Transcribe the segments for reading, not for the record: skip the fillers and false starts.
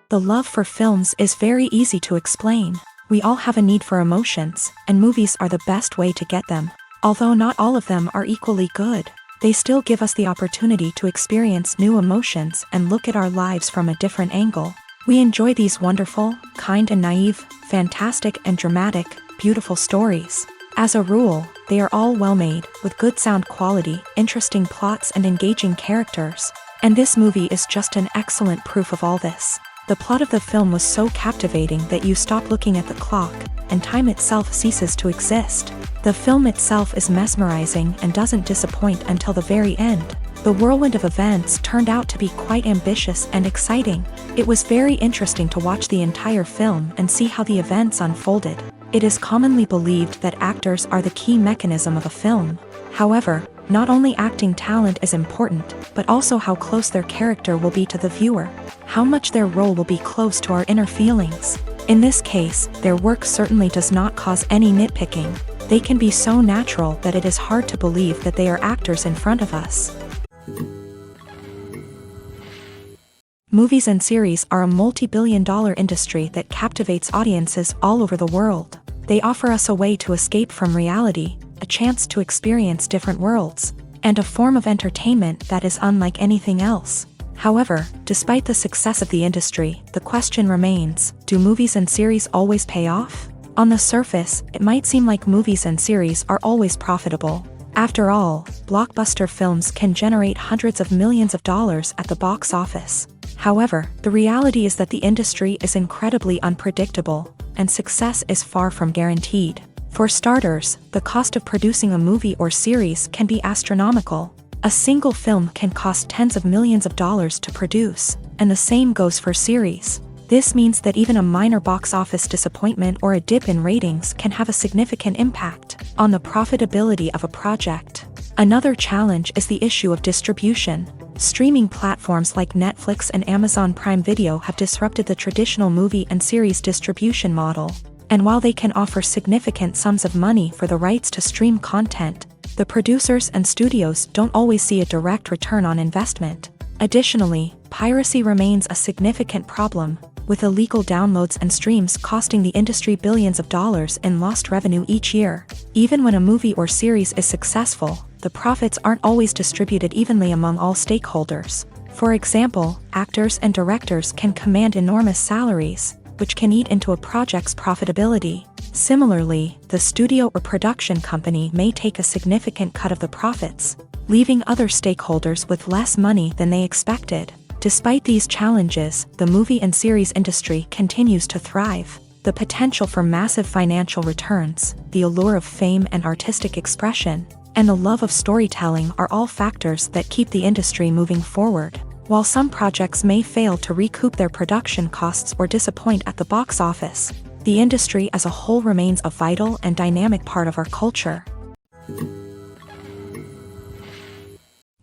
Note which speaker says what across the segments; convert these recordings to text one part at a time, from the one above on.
Speaker 1: The love for films is very easy to explain. We all have a need for emotions, and movies are the best way to get them. Although not all of them are equally good, they still give us the opportunity to experience new emotions and look at our lives from a different angle. We enjoy these wonderful, kind and naive, fantastic and dramatic, beautiful stories. As a rule, they are all well made, with good sound quality, interesting plots and engaging characters. And this movie is just an excellent proof of all this. The plot of the film was so captivating that you stop looking at the clock, and time itself ceases to exist. The film itself is mesmerizing and doesn't disappoint until the very end. The whirlwind of events turned out to be quite ambitious and exciting. It was very interesting to watch the entire film and see how the events unfolded. It is commonly believed that actors are the key mechanism of a film. However, not only acting talent is important, but also how close their character will be to the viewer. How much their role will be close to our inner feelings. In this case, their work certainly does not cause any nitpicking. They can be so natural that it is hard to believe that they are actors in front of us. Movies and series are a multi-billion-dollar industry that captivates audiences all over the world. They offer us a way to escape from reality, a chance to experience different worlds, and a form of entertainment that is unlike anything else. However, despite the success of the industry, the question remains, do movies and series always pay off? On the surface, it might seem like movies and series are always profitable. After all, blockbuster films can generate hundreds of millions of dollars at the box office. However, the reality is that the industry is incredibly unpredictable, and success is far from guaranteed. For starters, the cost of producing a movie or series can be astronomical. A single film can cost tens of millions of dollars to produce, and the same goes for series. This means that even a minor box office disappointment or a dip in ratings can have a significant impact on the profitability of a project. Another challenge is the issue of distribution. Streaming platforms like Netflix and Amazon Prime Video have disrupted the traditional movie and series distribution model. And while they can offer significant sums of money for the rights to stream content, the producers and studios don't always see a direct return on investment. Additionally, piracy remains a significant problem, with illegal downloads and streams costing the industry billions of dollars in lost revenue each year. Even when a movie or series is successful, the profits aren't always distributed evenly among all stakeholders. For example, actors and directors can command enormous salaries, which can eat into a project's profitability. Similarly, the studio or production company may take a significant cut of the profits, leaving other stakeholders with less money than they expected. Despite these challenges, the movie and series industry continues to thrive. The potential for massive financial returns, the allure of fame and artistic expression, and the love of storytelling are all factors that keep the industry moving forward. While some projects may fail to recoup their production costs or disappoint at the box office, the industry as a whole remains a vital and dynamic part of our culture.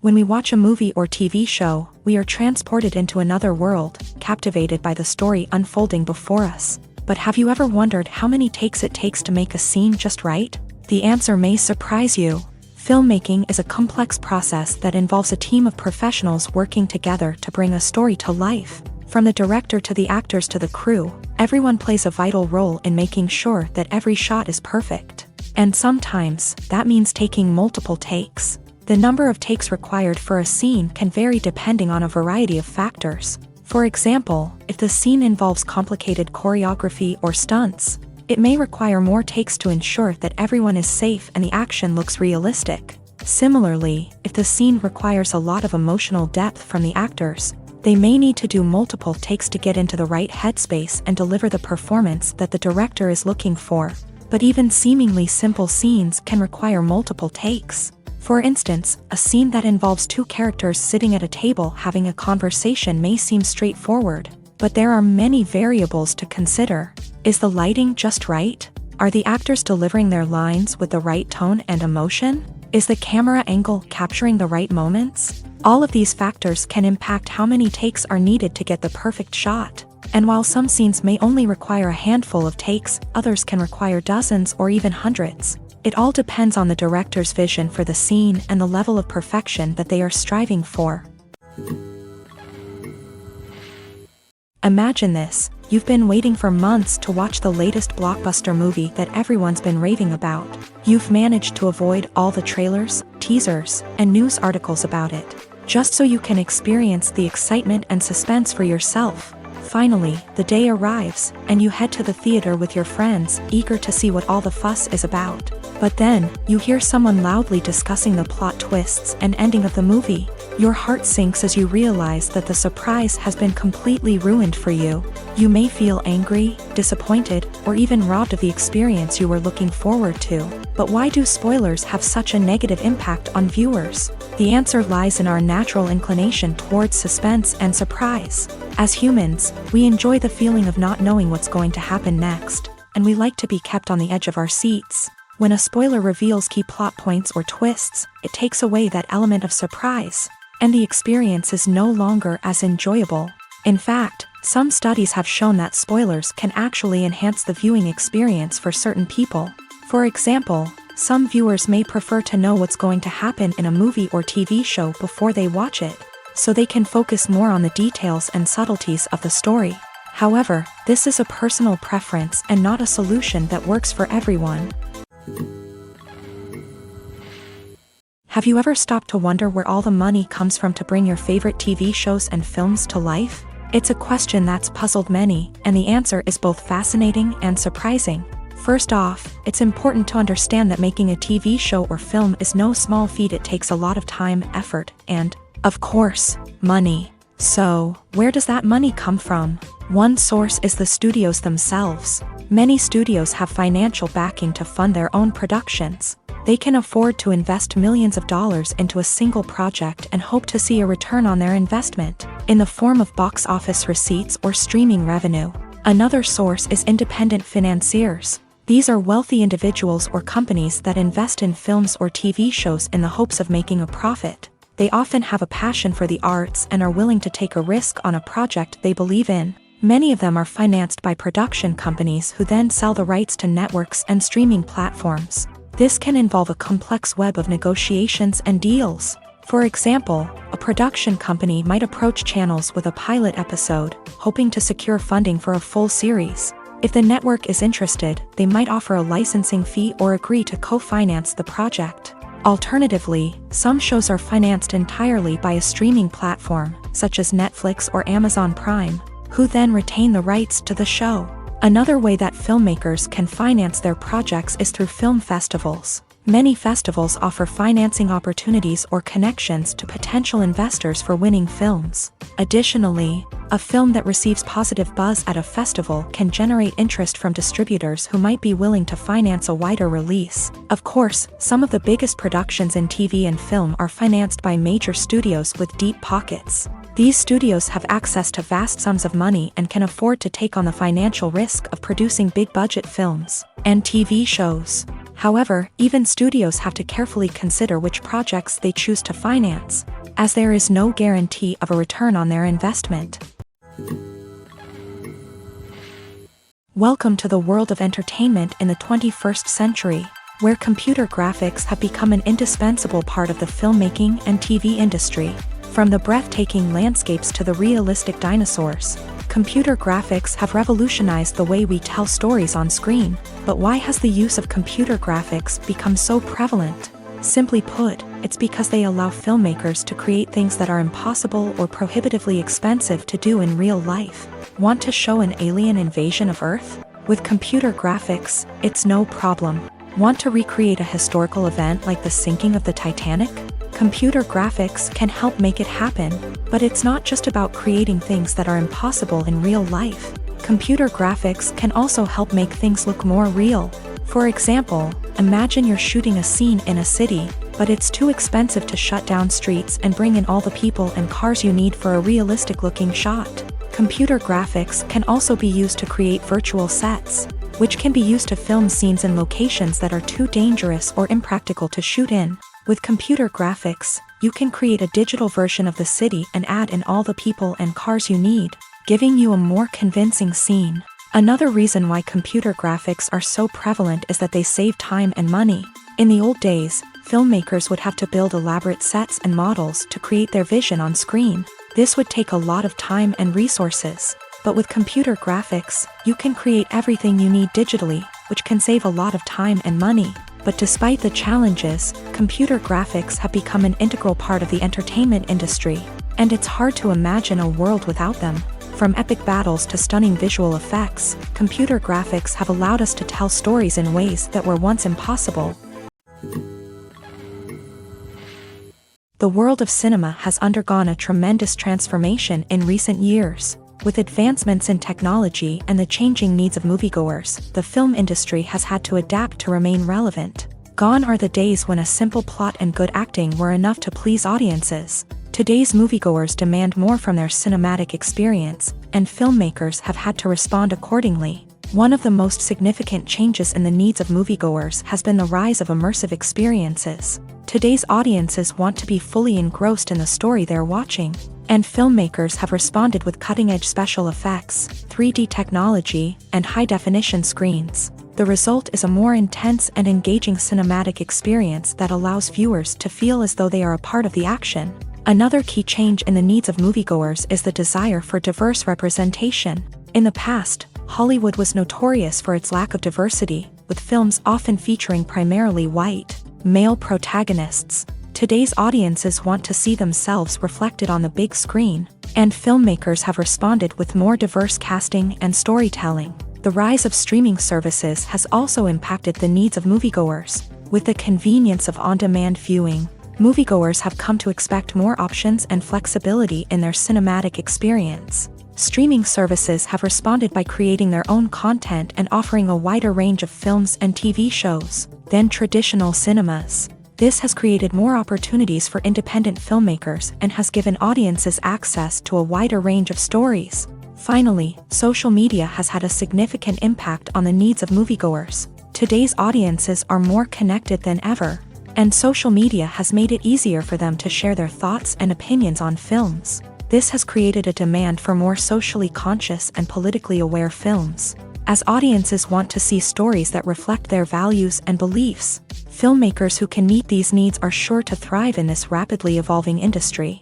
Speaker 1: When we watch a movie or TV show, we are transported into another world, captivated by the story unfolding before us. But have you ever wondered how many takes it takes to make a scene just right? The answer may surprise you. Filmmaking is a complex process that involves a team of professionals working together to bring a story to life. From the director to the actors to the crew, everyone plays a vital role in making sure that every shot is perfect. And sometimes, that means taking multiple takes. The number of takes required for a scene can vary depending on a variety of factors. For example, if the scene involves complicated choreography or stunts, it may require more takes to ensure that everyone is safe and the action looks realistic. Similarly, if the scene requires a lot of emotional depth from the actors, they may need to do multiple takes to get into the right headspace and deliver the performance that the director is looking for. But even seemingly simple scenes can require multiple takes. For instance, a scene that involves two characters sitting at a table having a conversation may seem straightforward, but there are many variables to consider. Is the lighting just right? Are the actors delivering their lines with the right tone and emotion? Is the camera angle capturing the right moments? All of these factors can impact how many takes are needed to get the perfect shot. And while some scenes may only require a handful of takes, others can require dozens or even hundreds. It all depends on the director's vision for the scene and the level of perfection that they are striving for. Imagine this. You've been waiting for months to watch the latest blockbuster movie that everyone's been raving about. You've managed to avoid all the trailers, teasers, and news articles about it, just so you can experience the excitement and suspense for yourself. Finally, the day arrives, and you head to the theater with your friends, eager to see what all the fuss is about. But then, you hear someone loudly discussing the plot twists and ending of the movie. Your heart sinks as you realize that the surprise has been completely ruined for you. You may feel angry, disappointed, or even robbed of the experience you were looking forward to. But why do spoilers have such a negative impact on viewers? The answer lies in our natural inclination towards suspense and surprise. As humans, we enjoy the feeling of not knowing what's going to happen next, and we like to be kept on the edge of our seats. When a spoiler reveals key plot points or twists, it takes away that element of surprise, and the experience is no longer as enjoyable. In fact, some studies have shown that spoilers can actually enhance the viewing experience for certain people. For example, some viewers may prefer to know what's going to happen in a movie or TV show before they watch it, so they can focus more on the details and subtleties of the story. However, this is a personal preference and not a solution that works for everyone. Have you ever stopped to wonder where all the money comes from to bring your favorite TV shows and films to life? It's a question that's puzzled many, and the answer is both fascinating and surprising. First off, it's important to understand that making a TV show or film is no small feat. It takes a lot of time, effort, and, of course, money. So, where does that money come from? One source is the studios themselves. Many studios have financial backing to fund their own productions. They can afford to invest millions of dollars into a single project and hope to see a return on their investment, in the form of box office receipts or streaming revenue. Another source is independent financiers. These are wealthy individuals or companies that invest in films or TV shows in the hopes of making a profit. They often have a passion for the arts and are willing to take a risk on a project they believe in. Many of them are financed by production companies who then sell the rights to networks and streaming platforms. This can involve a complex web of negotiations and deals. For example, a production company might approach channels with a pilot episode, hoping to secure funding for a full series. If the network is interested, they might offer a licensing fee or agree to co-finance the project. Alternatively, some shows are financed entirely by a streaming platform, such as Netflix or Amazon Prime, who then retain the rights to the show. Another way that filmmakers can finance their projects is through film festivals. Many festivals offer financing opportunities or connections to potential investors for winning films. Additionally, a film that receives positive buzz at a festival can generate interest from distributors who might be willing to finance a wider release. Of course, some of the biggest productions in TV and film are financed by major studios with deep pockets. These studios have access to vast sums of money and can afford to take on the financial risk of producing big-budget films and TV shows. However, even studios have to carefully consider which projects they choose to finance, as there is no guarantee of a return on their investment. Welcome to the world of entertainment in the 21st century, where computer graphics have become an indispensable part of the filmmaking and TV industry. From the breathtaking landscapes to the realistic dinosaurs, computer graphics have revolutionized the way we tell stories on screen. But why has the use of computer graphics become so prevalent? Simply put, it's because they allow filmmakers to create things that are impossible or prohibitively expensive to do in real life. Want to show an alien invasion of Earth? With computer graphics, it's no problem. Want to recreate a historical event like the sinking of the Titanic? Computer graphics can help make it happen, but it's not just about creating things that are impossible in real life. Computer graphics can also help make things look more real. For example, imagine you're shooting a scene in a city, but it's too expensive to shut down streets and bring in all the people and cars you need for a realistic-looking shot. Computer graphics can also be used to create virtual sets, which can be used to film scenes in locations that are too dangerous or impractical to shoot in. With computer graphics, you can create a digital version of the city and add in all the people and cars you need, giving you a more convincing scene. Another reason why computer graphics are so prevalent is that they save time and money. In the old days, filmmakers would have to build elaborate sets and models to create their vision on screen. This would take a lot of time and resources. But with computer graphics, you can create everything you need digitally, which can save a lot of time and money. But despite the challenges, computer graphics have become an integral part of the entertainment industry, and it's hard to imagine a world without them. From epic battles to stunning visual effects, computer graphics have allowed us to tell stories in ways that were once impossible. The world of cinema has undergone a tremendous transformation in recent years. With advancements in technology and the changing needs of moviegoers, the film industry has had to adapt to remain relevant. Gone are the days when a simple plot and good acting were enough to please audiences. Today's moviegoers demand more from their cinematic experience, and filmmakers have had to respond accordingly. One of the most significant changes in the needs of moviegoers has been the rise of immersive experiences. Today's audiences want to be fully engrossed in the story they're watching, and filmmakers have responded with cutting-edge special effects, 3D technology, and high-definition screens. The result is a more intense and engaging cinematic experience that allows viewers to feel as though they are a part of the action. Another key change in the needs of moviegoers is the desire for diverse representation. In the past, Hollywood was notorious for its lack of diversity, with films often featuring primarily white, male protagonists. Today's audiences want to see themselves reflected on the big screen, and filmmakers have responded with more diverse casting and storytelling. The rise of streaming services has also impacted the needs of moviegoers. With the convenience of on-demand viewing, moviegoers have come to expect more options and flexibility in their cinematic experience. Streaming services have responded by creating their own content and offering a wider range of films and TV shows than traditional cinemas. This has created more opportunities for independent filmmakers and has given audiences access to a wider range of stories. Finally, social media has had a significant impact on the needs of moviegoers. Today's audiences are more connected than ever, and social media has made it easier for them to share their thoughts and opinions on films. This has created a demand for more socially conscious and politically aware films. As audiences want to see stories that reflect their values and beliefs, filmmakers who can meet these needs are sure to thrive in this rapidly evolving industry.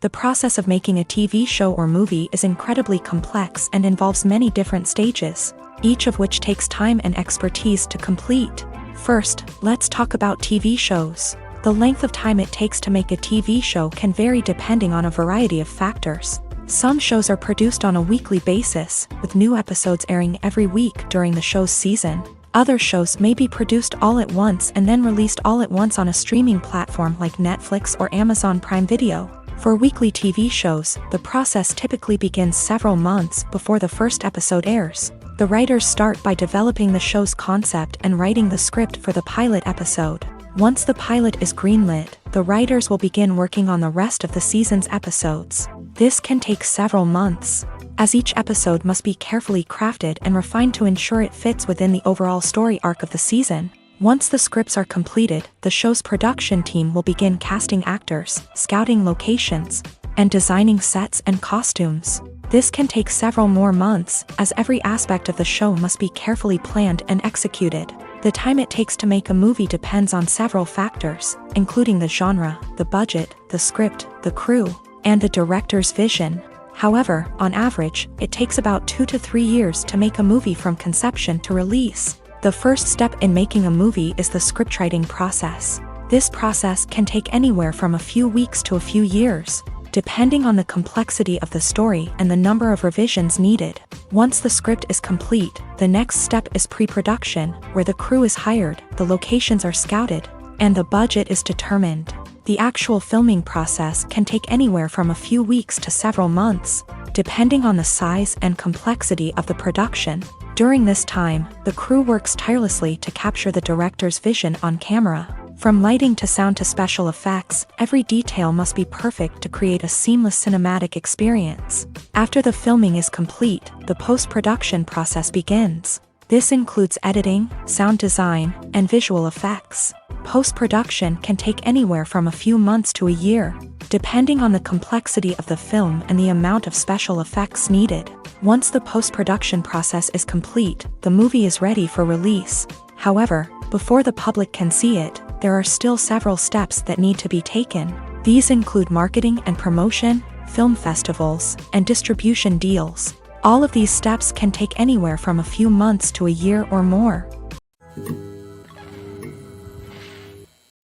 Speaker 1: The process of making a TV show or movie is incredibly complex and involves many different stages, each of which takes time and expertise to complete. First, let's talk about TV shows. The length of time it takes to make a TV show can vary depending on a variety of factors. Some shows are produced on a weekly basis, with new episodes airing every week during the show's season. Other shows may be produced all at once and then released all at once on a streaming platform like Netflix or Amazon Prime Video. For weekly TV shows, the process typically begins several months before the first episode airs. The writers start by developing the show's concept and writing the script for the pilot episode. Once the pilot is greenlit, the writers will begin working on the rest of the season's episodes. This can take several months, as each episode must be carefully crafted and refined to ensure it fits within the overall story arc of the season. Once the scripts are completed, the show's production team will begin casting actors, scouting locations, and designing sets and costumes. This can take several more months, as every aspect of the show must be carefully planned and executed. The time it takes to make a movie depends on several factors, including the genre, the budget, the script, the crew, and the director's vision. However, on average, it takes about 2 to 3 years to make a movie from conception to release. The first step in making a movie is the scriptwriting process. This process can take anywhere from a few weeks to a few years, depending on the complexity of the story and the number of revisions needed. Once the script is complete, the next step is pre-production, where the crew is hired, the locations are scouted, and the budget is determined. The actual filming process can take anywhere from a few weeks to several months, depending on the size and complexity of the production. During this time, the crew works tirelessly to capture the director's vision on camera. From lighting to sound to special effects, every detail must be perfect to create a seamless cinematic experience. After the filming is complete, the post-production process begins. This includes editing, sound design, and visual effects. Post-production can take anywhere from a few months to a year, depending on the complexity of the film and the amount of special effects needed. Once the post-production process is complete, the movie is ready for release. However, before the public can see it, there are still several steps that need to be taken. These include marketing and promotion, film festivals, and distribution deals. All of these steps can take anywhere from a few months to a year or more.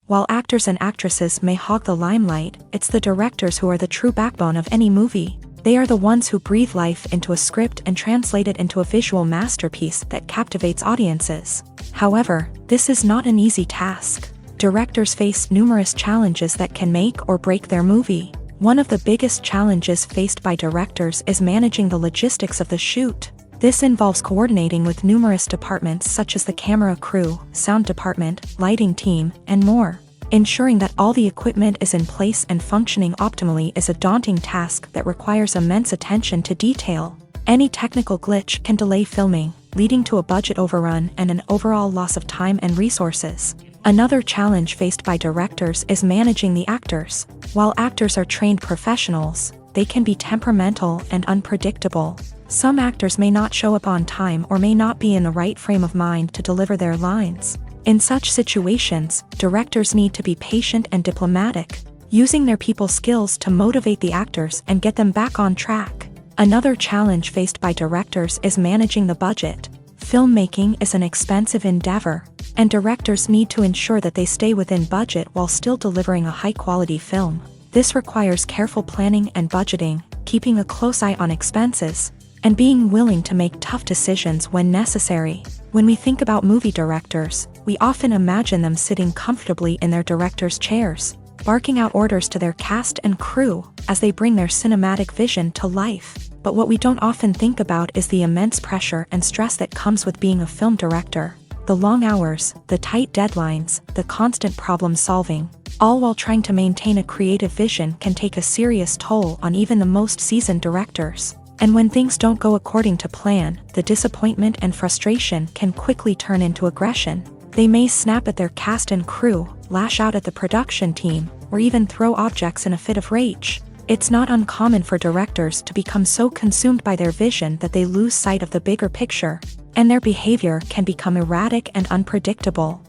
Speaker 1: While actors and actresses may hog the limelight, it's the directors who are the true backbone of any movie. They are the ones who breathe life into a script and translate it into a visual masterpiece that captivates audiences. However, this is not an easy task. Directors face numerous challenges that can make or break their movie. One of the biggest challenges faced by directors is managing the logistics of the shoot. This involves coordinating with numerous departments such as the camera crew, sound department, lighting team, and more. Ensuring that all the equipment is in place and functioning optimally is a daunting task that requires immense attention to detail. Any technical glitch can delay filming, leading to a budget overrun and an overall loss of time and resources. Another challenge faced by directors is managing the actors. While actors are trained professionals, they can be temperamental and unpredictable. Some actors may not show up on time or may not be in the right frame of mind to deliver their lines. In such situations, directors need to be patient and diplomatic, using their people skills to motivate the actors and get them back on track. Another challenge faced by directors is managing the budget. Filmmaking is an expensive endeavor, and directors need to ensure that they stay within budget while still delivering a high-quality film. This requires careful planning and budgeting, keeping a close eye on expenses, and being willing to make tough decisions when necessary. When we think about movie directors, we often imagine them sitting comfortably in their director's chairs, barking out orders to their cast and crew as they bring their cinematic vision to life. But what we don't often think about is the immense pressure and stress that comes with being a film director. The long hours, the tight deadlines, the constant problem solving, all while trying to maintain a creative vision can take a serious toll on even the most seasoned directors. And when things don't go according to plan, the disappointment and frustration can quickly turn into aggression. They may snap at their cast and crew, lash out at the production team, or even throw objects in a fit of rage. It's not uncommon for directors to become so consumed by their vision that they lose sight of the bigger picture, and their behavior can become erratic and unpredictable.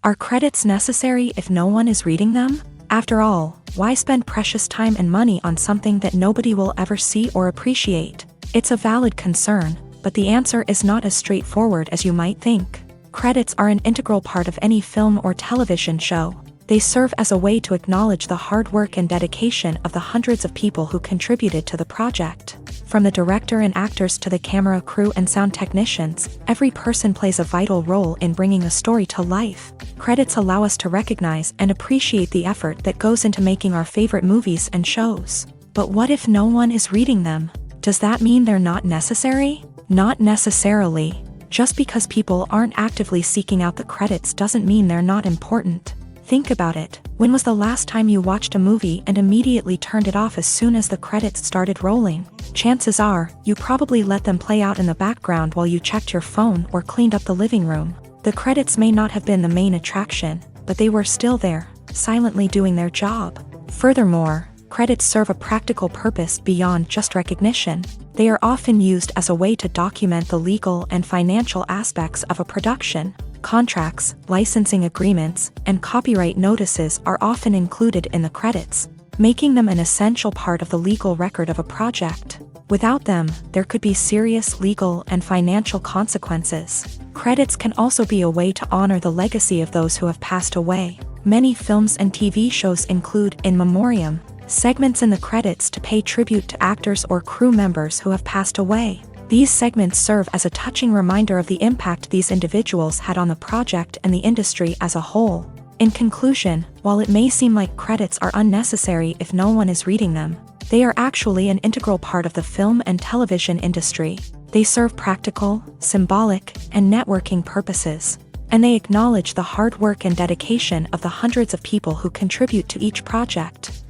Speaker 1: Are credits necessary if no one is reading them? After all, why spend precious time and money on something that nobody will ever see or appreciate? It's a valid concern, but the answer is not as straightforward as you might think. Credits are an integral part of any film or television show. They serve as a way to acknowledge the hard work and dedication of the hundreds of people who contributed to the project. From the director and actors to the camera crew and sound technicians, every person plays a vital role in bringing a story to life. Credits allow us to recognize and appreciate the effort that goes into making our favorite movies and shows. But what if no one is reading them? Does that mean they're not necessary? Not necessarily. Just because people aren't actively seeking out the credits doesn't mean they're not important. Think about it. When was the last time you watched a movie and immediately turned it off as soon as the credits started rolling? Chances are, you probably let them play out in the background while you checked your phone or cleaned up the living room. The credits may not have been the main attraction, but they were still there, silently doing their job. Furthermore, credits serve a practical purpose beyond just recognition. They are often used as a way to document the legal and financial aspects of a production. Contracts, licensing agreements, and copyright notices are often included in the credits, making them an essential part of the legal record of a project. Without them, there could be serious legal and financial consequences. Credits can also be a way to honor the legacy of those who have passed away. Many films and TV shows include in memoriam segments in the credits to pay tribute to actors or crew members who have passed away. These segments serve as a touching reminder of the impact these individuals had on the project and the industry as a whole. In conclusion, while it may seem like credits are unnecessary if no one is reading them, they are actually an integral part of the film and television industry. They serve practical, symbolic, and networking purposes, and they acknowledge the hard work and dedication of the hundreds of people who contribute to each project.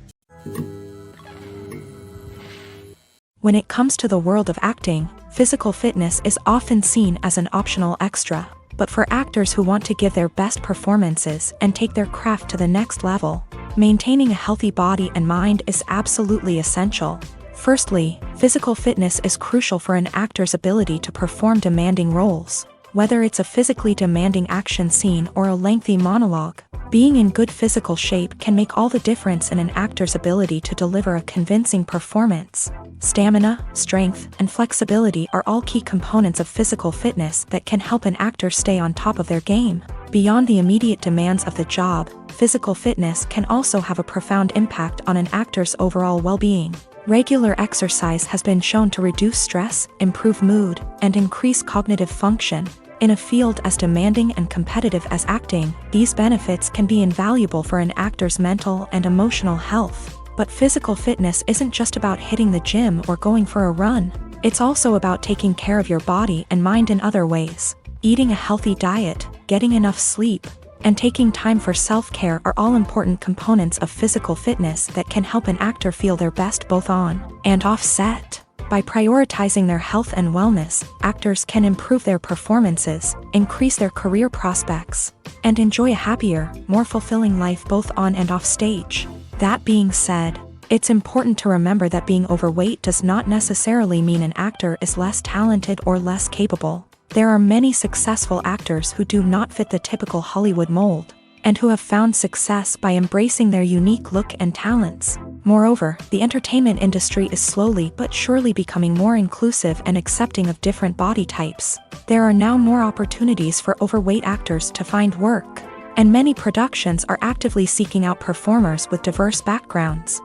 Speaker 1: When it comes to the world of acting, physical fitness is often seen as an optional extra. But for actors who want to give their best performances and take their craft to the next level, maintaining a healthy body and mind is absolutely essential. Firstly, physical fitness is crucial for an actor's ability to perform demanding roles. Whether it's a physically demanding action scene or a lengthy monologue, being in good physical shape can make all the difference in an actor's ability to deliver a convincing performance. Stamina, strength, and flexibility are all key components of physical fitness that can help an actor stay on top of their game. Beyond the immediate demands of the job, physical fitness can also have a profound impact on an actor's overall well-being. Regular exercise has been shown to reduce stress, improve mood, and increase cognitive function. In a field as demanding and competitive as acting, these benefits can be invaluable for an actor's mental and emotional health. But physical fitness isn't just about hitting the gym or going for a run. It's also about taking care of your body and mind in other ways. Eating a healthy diet, getting enough sleep, and taking time for self-care are all important components of physical fitness that can help an actor feel their best both on and off set. By prioritizing their health and wellness, actors can improve their performances, increase their career prospects, and enjoy a happier, more fulfilling life both on and off stage. That being said, it's important to remember that being overweight does not necessarily mean an actor is less talented or less capable. There are many successful actors who do not fit the typical Hollywood mold, and who have found success by embracing their unique look and talents. Moreover, the entertainment industry is slowly but surely becoming more inclusive and accepting of different body types. There are now more opportunities for overweight actors to find work, and many productions are actively seeking out performers with diverse backgrounds.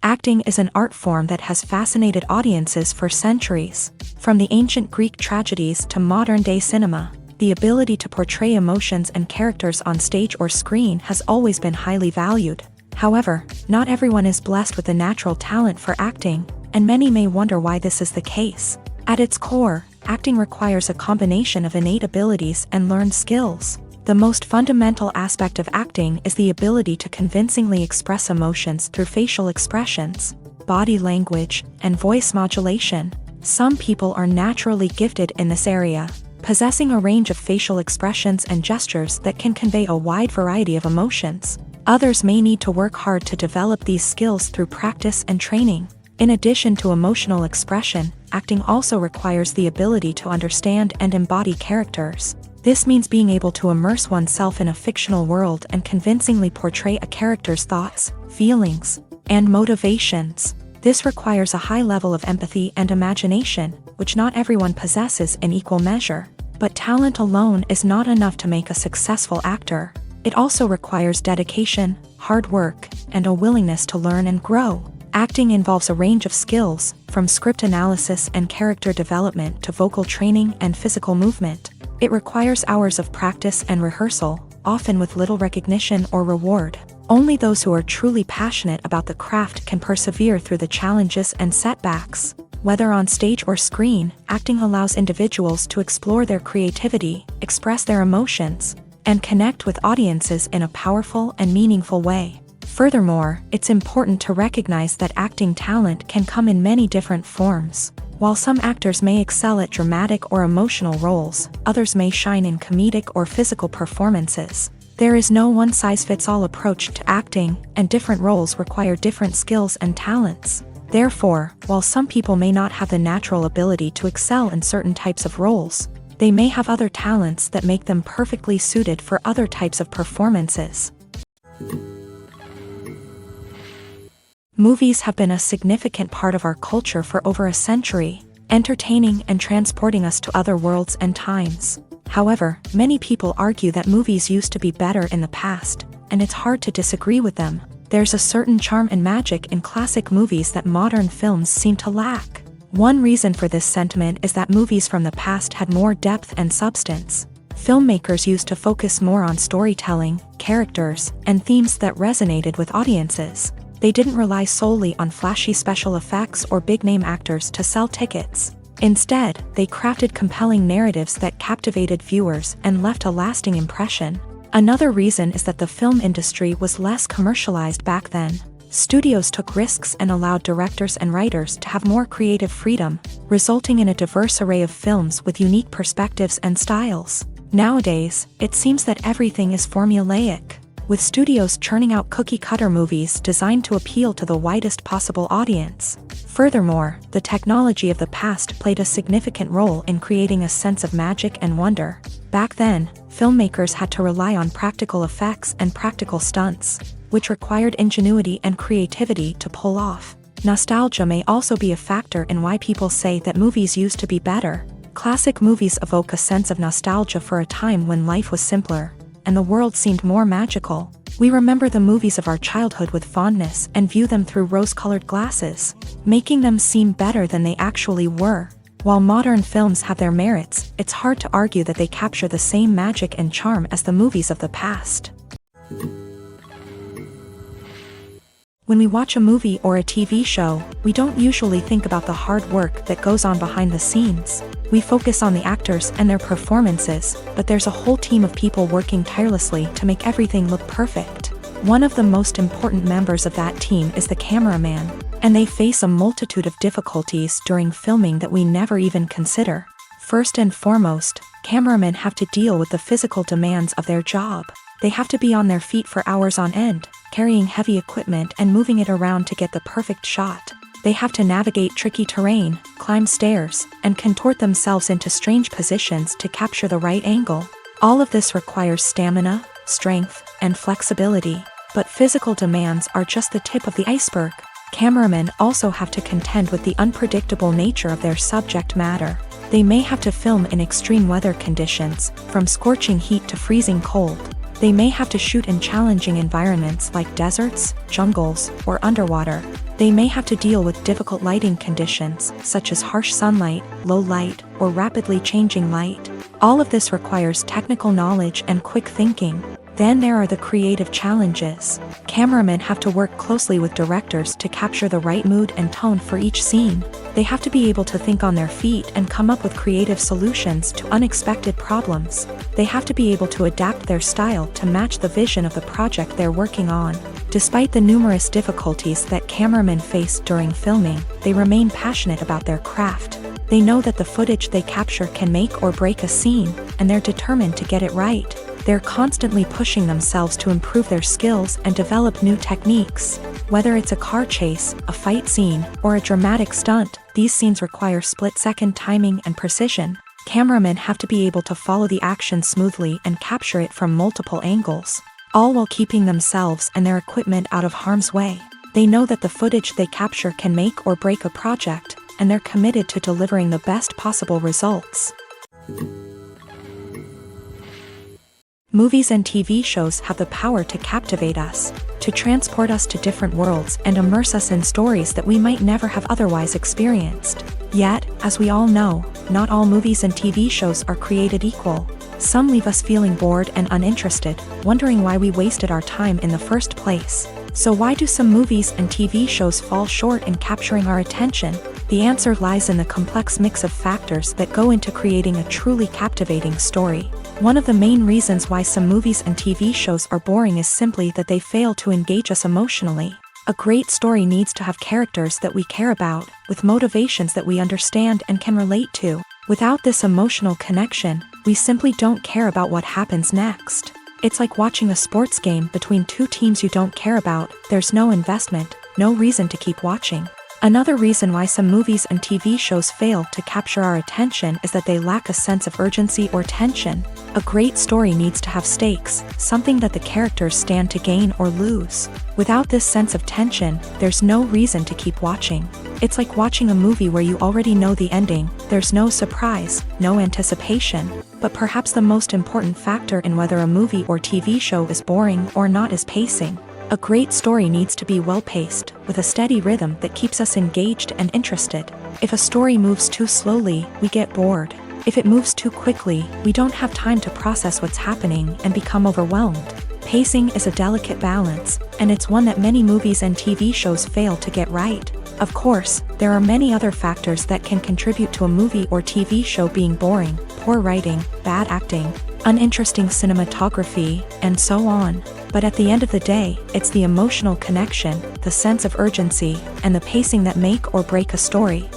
Speaker 1: Acting is an art form that has fascinated audiences for centuries. From the ancient Greek tragedies to modern-day cinema, the ability to portray emotions and characters on stage or screen has always been highly valued. However, not everyone is blessed with a natural talent for acting, and many may wonder why this is the case. At its core, acting requires a combination of innate abilities and learned skills. The most fundamental aspect of acting is the ability to convincingly express emotions through facial expressions, body language, and voice modulation. Some people are naturally gifted in this area, possessing a range of facial expressions and gestures that can convey a wide variety of emotions. Others may need to work hard to develop these skills through practice and training. In addition to emotional expression, acting also requires the ability to understand and embody characters. This means being able to immerse oneself in a fictional world and convincingly portray a character's thoughts, feelings, and motivations. This requires a high level of empathy and imagination, which not everyone possesses in equal measure. But talent alone is not enough to make a successful actor. It also requires dedication, hard work, and a willingness to learn and grow. Acting involves a range of skills, from script analysis and character development to vocal training and physical movement. It requires hours of practice and rehearsal, often with little recognition or reward. Only those who are truly passionate about the craft can persevere through the challenges and setbacks. Whether on stage or screen, acting allows individuals to explore their creativity, express their emotions, and connect with audiences in a powerful and meaningful way. Furthermore, it's important to recognize that acting talent can come in many different forms. While some actors may excel at dramatic or emotional roles, others may shine in comedic or physical performances. There is no one-size-fits-all approach to acting, and different roles require different skills and talents. Therefore, while some people may not have the natural ability to excel in certain types of roles, they may have other talents that make them perfectly suited for other types of performances. Movies have been a significant part of our culture for over a century, entertaining and transporting us to other worlds and times. However, many people argue that movies used to be better in the past, and it's hard to disagree with them. There's a certain charm and magic in classic movies that modern films seem to lack. One reason for this sentiment is that movies from the past had more depth and substance. Filmmakers used to focus more on storytelling, characters, and themes that resonated with audiences. They didn't rely solely on flashy special effects or big-name actors to sell tickets. Instead, they crafted compelling narratives that captivated viewers and left a lasting impression. Another reason is that the film industry was less commercialized back then. Studios took risks and allowed directors and writers to have more creative freedom, resulting in a diverse array of films with unique perspectives and styles. Nowadays, it seems that everything is formulaic. with studios churning out cookie-cutter movies designed to appeal to the widest possible audience. Furthermore, the technology of the past played a significant role in creating a sense of magic and wonder. Back then, filmmakers had to rely on practical effects and practical stunts, which required ingenuity and creativity to pull off. Nostalgia may also be a factor in why people say that movies used to be better. Classic movies evoke a sense of nostalgia for a time when life was simpler, and the world seemed more magical. We remember the movies of our childhood with fondness and view them through rose-colored glasses, making them seem better than they actually were. While modern films have their merits, it's hard to argue that they capture the same magic and charm as the movies of the past. When we watch a movie or a TV show, we don't usually think about the hard work that goes on behind the scenes. We focus on the actors and their performances, but there's a whole team of people working tirelessly to make everything look perfect. One of the most important members of that team is the cameraman, and they face a multitude of difficulties during filming that we never even consider. First and foremost, cameramen have to deal with the physical demands of their job. They have to be on their feet for hours on end, carrying heavy equipment and moving it around to get the perfect shot. They have to navigate tricky terrain, climb stairs, and contort themselves into strange positions to capture the right angle. All of this requires stamina, strength, and flexibility. But physical demands are just the tip of the iceberg. Cameramen also have to contend with the unpredictable nature of their subject matter. They may have to film in extreme weather conditions, from scorching heat to freezing cold. They may have to shoot in challenging environments like deserts, jungles, or underwater. They may have to deal with difficult lighting conditions, such as harsh sunlight, low light, or rapidly changing light. All of this requires technical knowledge and quick thinking. Then there are the creative challenges. Cameramen have to work closely with directors to capture the right mood and tone for each scene. They have to be able to think on their feet and come up with creative solutions to unexpected problems. They have to be able to adapt their style to match the vision of the project they're working on. Despite the numerous difficulties that cameramen face during filming, they remain passionate about their craft. They know that the footage they capture can make or break a scene, and they're determined to get it right. They're constantly pushing themselves to improve their skills and develop new techniques. Whether it's a car chase, a fight scene, or a dramatic stunt, these scenes require split-second timing and precision. Cameramen have to be able to follow the action smoothly and capture it from multiple angles, all while keeping themselves and their equipment out of harm's way. They know that the footage they capture can make or break a project, and they're committed to delivering the best possible results. Movies and TV shows have the power to captivate us, to transport us to different worlds and immerse us in stories that we might never have otherwise experienced. Yet, as we all know, not all movies and TV shows are created equal. Some leave us feeling bored and uninterested, wondering why we wasted our time in the first place. So why do some movies and TV shows fall short in capturing our attention? The answer lies in the complex mix of factors that go into creating a truly captivating story. One of the main reasons why some movies and TV shows are boring is simply that they fail to engage us emotionally. A great story needs to have characters that we care about, with motivations that we understand and can relate to. Without this emotional connection, we simply don't care about what happens next. It's like watching a sports game between two teams you don't care about. There's no investment, no reason to keep watching. Another reason why some movies and TV shows fail to capture our attention is that they lack a sense of urgency or tension. A great story needs to have stakes, something that the characters stand to gain or lose. Without this sense of tension, there's no reason to keep watching. It's like watching a movie where you already know the ending. There's no surprise, no anticipation. But perhaps the most important factor in whether a movie or TV show is boring or not is pacing. A great story needs to be well-paced, with a steady rhythm that keeps us engaged and interested. If a story moves too slowly, we get bored. If it moves too quickly, we don't have time to process what's happening and become overwhelmed. Pacing is a delicate balance, and it's one that many movies and TV shows fail to get right. Of course, there are many other factors that can contribute to a movie or TV show being boring: poor writing, bad acting, uninteresting cinematography, and so on. But at the end of the day, it's the emotional connection, the sense of urgency, and the pacing that make or break a story.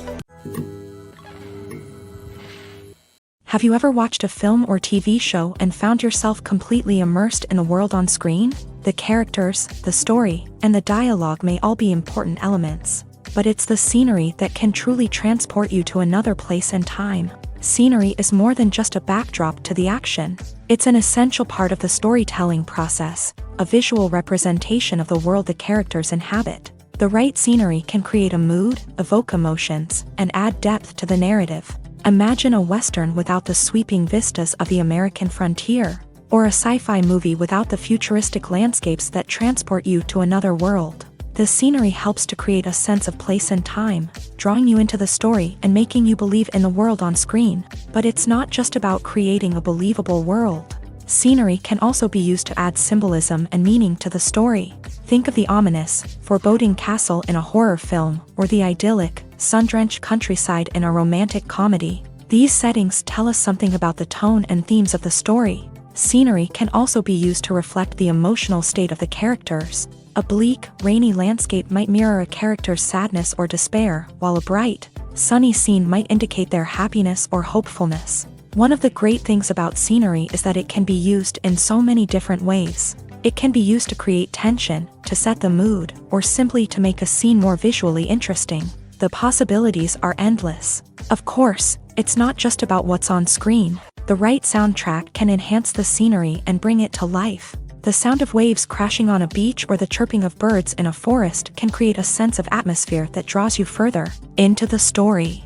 Speaker 1: Have you ever watched a film or TV show and found yourself completely immersed in the world on screen? The characters, the story, and the dialogue may all be important elements, but it's the scenery that can truly transport you to another place and time. Scenery is more than just a backdrop to the action. It's an essential part of the storytelling process, a visual representation of the world the characters inhabit. The right scenery can create a mood, evoke emotions, and add depth to the narrative. Imagine a Western without the sweeping vistas of the American frontier, or a sci-fi movie without the futuristic landscapes that transport you to another world. The scenery helps to create a sense of place and time, drawing you into the story and making you believe in the world on screen. But it's not just about creating a believable world. Scenery can also be used to add symbolism and meaning to the story. Think of the ominous, foreboding castle in a horror film, or the idyllic, sun-drenched countryside in a romantic comedy. These settings tell us something about the tone and themes of the story. Scenery can also be used to reflect the emotional state of the characters. A bleak, rainy landscape might mirror a character's sadness or despair, while a bright, sunny scene might indicate their happiness or hopefulness. One of the great things about scenery is that it can be used in so many different ways. It can be used to create tension, to set the mood, or simply to make a scene more visually interesting. The possibilities are endless. Of course, it's not just about what's on screen. The right soundtrack can enhance the scenery and bring it to life. The sound of waves crashing on a beach or the chirping of birds in a forest can create a sense of atmosphere that draws you further into the story.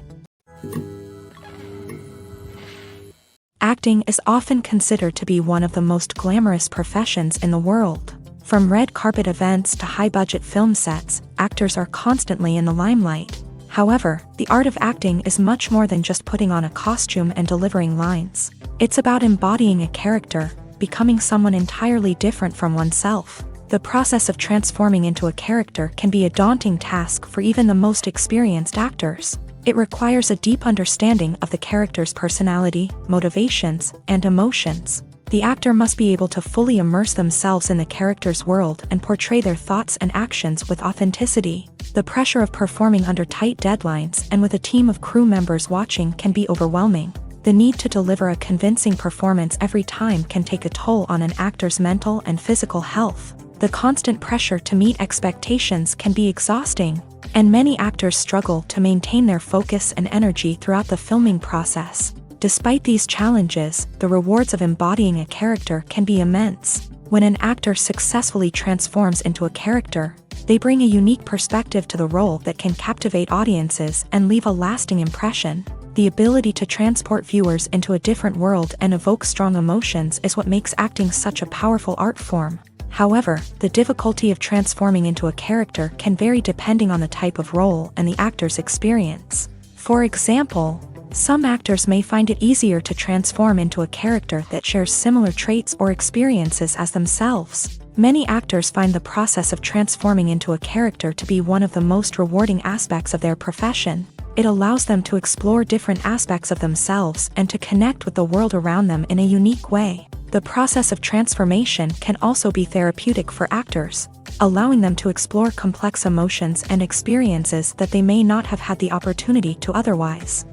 Speaker 1: Acting is often considered to be one of the most glamorous professions in the world. From red carpet events to high-budget film sets, actors are constantly in the limelight. However, the art of acting is much more than just putting on a costume and delivering lines. It's about embodying a character, becoming someone entirely different from oneself. The process of transforming into a character can be a daunting task for even the most experienced actors. It requires a deep understanding of the character's personality, motivations, and emotions. The actor must be able to fully immerse themselves in the character's world and portray their thoughts and actions with authenticity. The pressure of performing under tight deadlines and with a team of crew members watching can be overwhelming. The need to deliver a convincing performance every time can take a toll on an actor's mental and physical health. The constant pressure to meet expectations can be exhausting, and many actors struggle to maintain their focus and energy throughout the filming process. Despite these challenges, the rewards of embodying a character can be immense. When an actor successfully transforms into a character, they bring a unique perspective to the role that can captivate audiences and leave a lasting impression. The ability to transport viewers into a different world and evoke strong emotions is what makes acting such a powerful art form. However, the difficulty of transforming into a character can vary depending on the type of role and the actor's experience. For example, some actors may find it easier to transform into a character that shares similar traits or experiences as themselves. Many actors find the process of transforming into a character to be one of the most rewarding aspects of their profession. It allows them to explore different aspects of themselves and to connect with the world around them in a unique way. The process of transformation can also be therapeutic for actors, allowing them to explore complex emotions and experiences that they may not have had the opportunity to otherwise.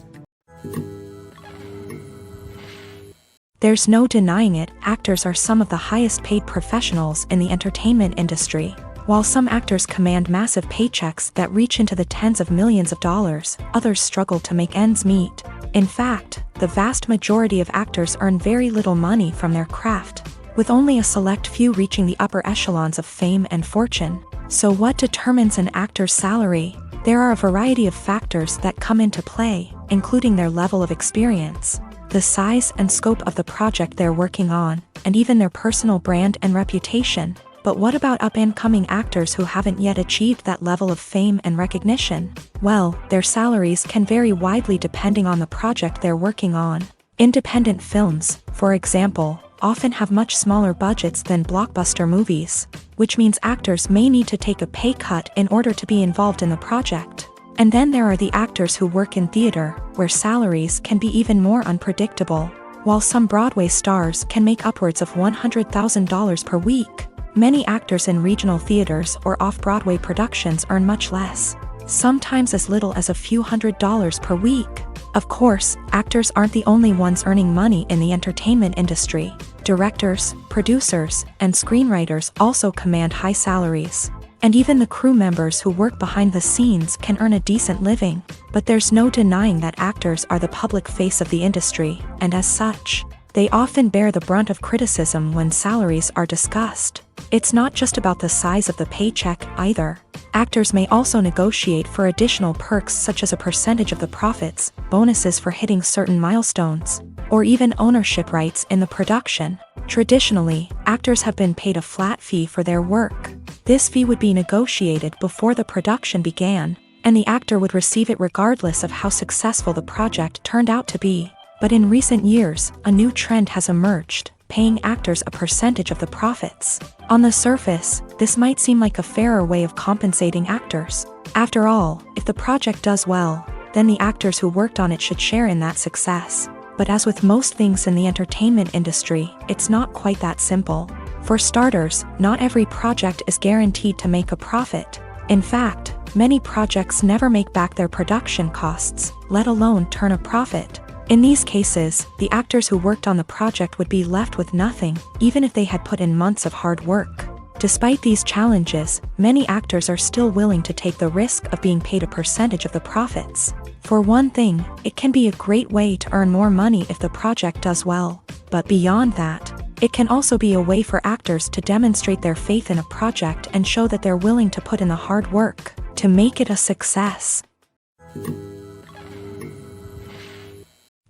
Speaker 1: There's no denying it, actors are some of the highest paid professionals in the entertainment industry. While some actors command massive paychecks that reach into the tens of millions of dollars, others struggle to make ends meet. In fact, the vast majority of actors earn very little money from their craft, with only a select few reaching the upper echelons of fame and fortune. So what determines an actor's salary? There are a variety of factors that come into play, including their level of experience, the size and scope of the project they're working on, and even their personal brand and reputation. But what about up-and-coming actors who haven't yet achieved that level of fame and recognition? Well, their salaries can vary widely depending on the project they're working on. Independent films, for example, often have much smaller budgets than blockbuster movies, which means actors may need to take a pay cut in order to be involved in the project. And then there are the actors who work in theater, where salaries can be even more unpredictable. While some Broadway stars can make upwards of $100,000 per week, many actors in regional theaters or off-Broadway productions earn much less, sometimes as little as a few $100s per week. Of course, actors aren't the only ones earning money in the entertainment industry. Directors, producers, and screenwriters also command high salaries. And even the crew members who work behind the scenes can earn a decent living. But there's no denying that actors are the public face of the industry, and as such, they often bear the brunt of criticism when salaries are discussed. It's not just about the size of the paycheck, either. Actors may also negotiate for additional perks such as a percentage of the profits, bonuses for hitting certain milestones, or even ownership rights in the production. Traditionally, actors have been paid a flat fee for their work. This fee would be negotiated before the production began, and the actor would receive it regardless of how successful the project turned out to be. But in recent years, a new trend has emerged, paying actors a percentage of the profits. On the surface, this might seem like a fairer way of compensating actors. After all, if the project does well, then the actors who worked on it should share in that success. But as with most things in the entertainment industry, it's not quite that simple. For starters, not every project is guaranteed to make a profit. In fact, many projects never make back their production costs, let alone turn a profit. In these cases, the actors who worked on the project would be left with nothing, even if they had put in months of hard work. Despite these challenges, many actors are still willing to take the risk of being paid a percentage of the profits. For one thing, it can be a great way to earn more money if the project does well. But beyond that, it can also be a way for actors to demonstrate their faith in a project and show that they're willing to put in the hard work to make it a success.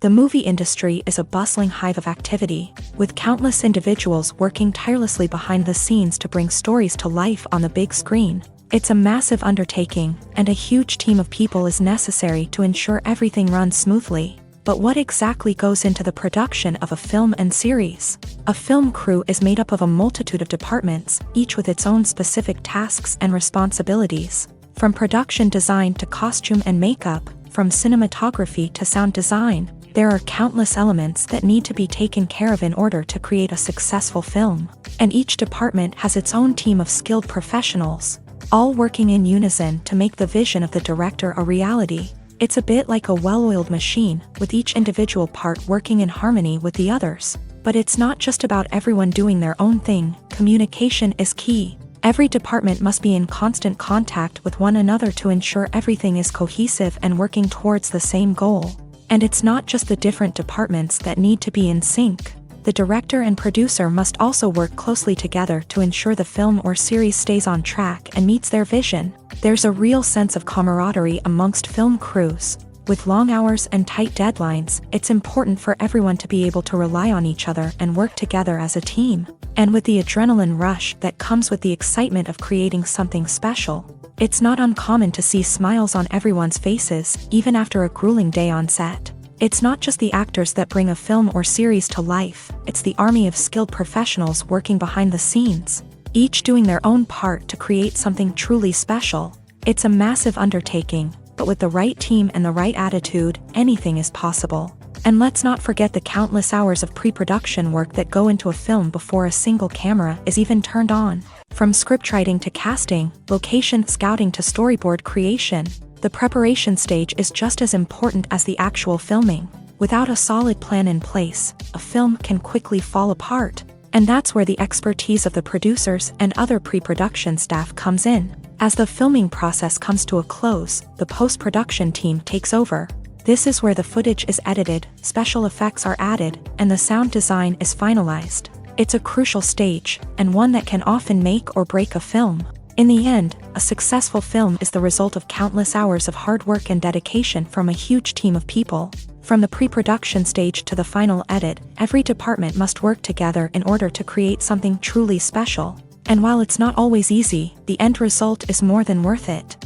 Speaker 1: The movie industry is a bustling hive of activity, with countless individuals working tirelessly behind the scenes to bring stories to life on the big screen. It's a massive undertaking, and a huge team of people is necessary to ensure everything runs smoothly. But what exactly goes into the production of a film and series? A film crew is made up of a multitude of departments, each with its own specific tasks and responsibilities. From production design to costume and makeup, from cinematography to sound design, there are countless elements that need to be taken care of in order to create a successful film. And each department has its own team of skilled professionals, all working in unison to make the vision of the director a reality. It's a bit like a well-oiled machine, with each individual part working in harmony with the others. But it's not just about everyone doing their own thing. Communication is key. Every department must be in constant contact with one another to ensure everything is cohesive and working towards the same goal. And it's not just the different departments that need to be in sync. The director and producer must also work closely together to ensure the film or series stays on track and meets their vision. There's a real sense of camaraderie amongst film crews. With long hours and tight deadlines, it's important for everyone to be able to rely on each other and work together as a team. And with the adrenaline rush that comes with the excitement of creating something special, it's not uncommon to see smiles on everyone's faces, even after a grueling day on set. It's not just the actors that bring a film or series to life, it's the army of skilled professionals working behind the scenes, each doing their own part to create something truly special. It's a massive undertaking, but with the right team and the right attitude, anything is possible. And let's not forget the countless hours of pre-production work that go into a film before a single camera is even turned on. From scriptwriting to casting, location scouting to storyboard creation, the preparation stage is just as important as the actual filming. Without a solid plan in place, a film can quickly fall apart. And that's where the expertise of the producers and other pre-production staff comes in. As the filming process comes to a close, the post-production team takes over. This is where the footage is edited, special effects are added, and the sound design is finalized. It's a crucial stage, and one that can often make or break a film. In the end, a successful film is the result of countless hours of hard work and dedication from a huge team of people. From the pre-production stage to the final edit, every department must work together in order to create something truly special. And while it's not always easy, the end result is more than worth it.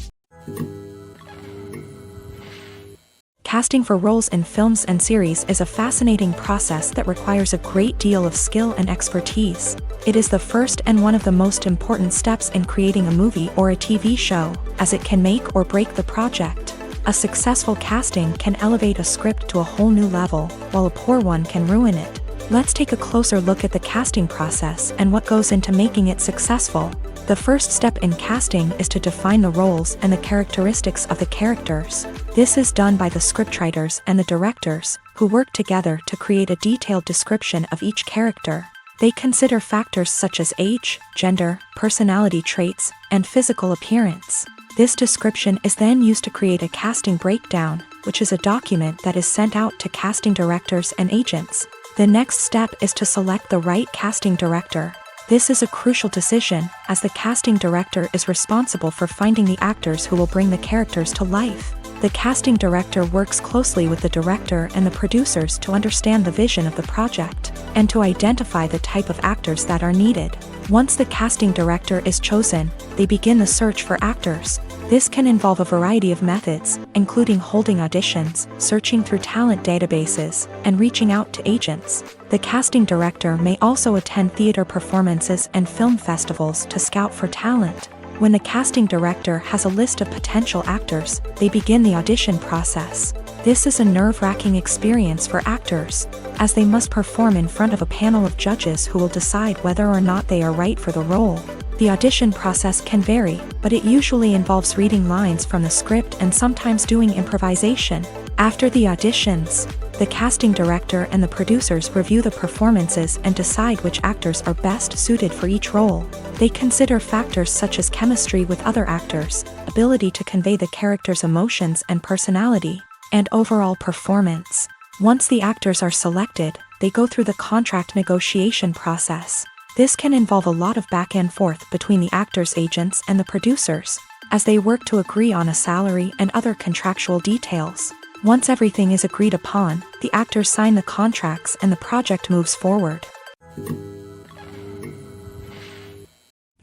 Speaker 1: Casting for roles in films and series is a fascinating process that requires a great deal of skill and expertise. It is the first and one of the most important steps in creating a movie or a TV show, as it can make or break the project. A successful casting can elevate a script to a whole new level, while a poor one can ruin it. Let's take a closer look at the casting process and what goes into making it successful. The first step in casting is to define the roles and the characteristics of the characters. This is done by the scriptwriters and the directors, who work together to create a detailed description of each character. They consider factors such as age, gender, personality traits, and physical appearance. This description is then used to create a casting breakdown, which is a document that is sent out to casting directors and agents. The next step is to select the right casting director. This is a crucial decision, as the casting director is responsible for finding the actors who will bring the characters to life. The casting director works closely with the director and the producers to understand the vision of the project, and to identify the type of actors that are needed. Once the casting director is chosen, they begin the search for actors. This can involve a variety of methods, including holding auditions, searching through talent databases, and reaching out to agents. The casting director may also attend theater performances and film festivals to scout for talent. When the casting director has a list of potential actors, they begin the audition process. This is a nerve-wracking experience for actors, as they must perform in front of a panel of judges who will decide whether or not they are right for the role. The audition process can vary, but it usually involves reading lines from the script and sometimes doing improvisation. After the auditions, the casting director and the producers review the performances and decide which actors are best suited for each role. They consider factors such as chemistry with other actors, ability to convey the character's emotions and personality, and overall performance. Once the actors are selected, they go through the contract negotiation process. This can involve a lot of back and forth between the actors' agents and the producers, as they work to agree on a salary and other contractual details. Once everything is agreed upon, the actors sign the contracts and the project moves forward.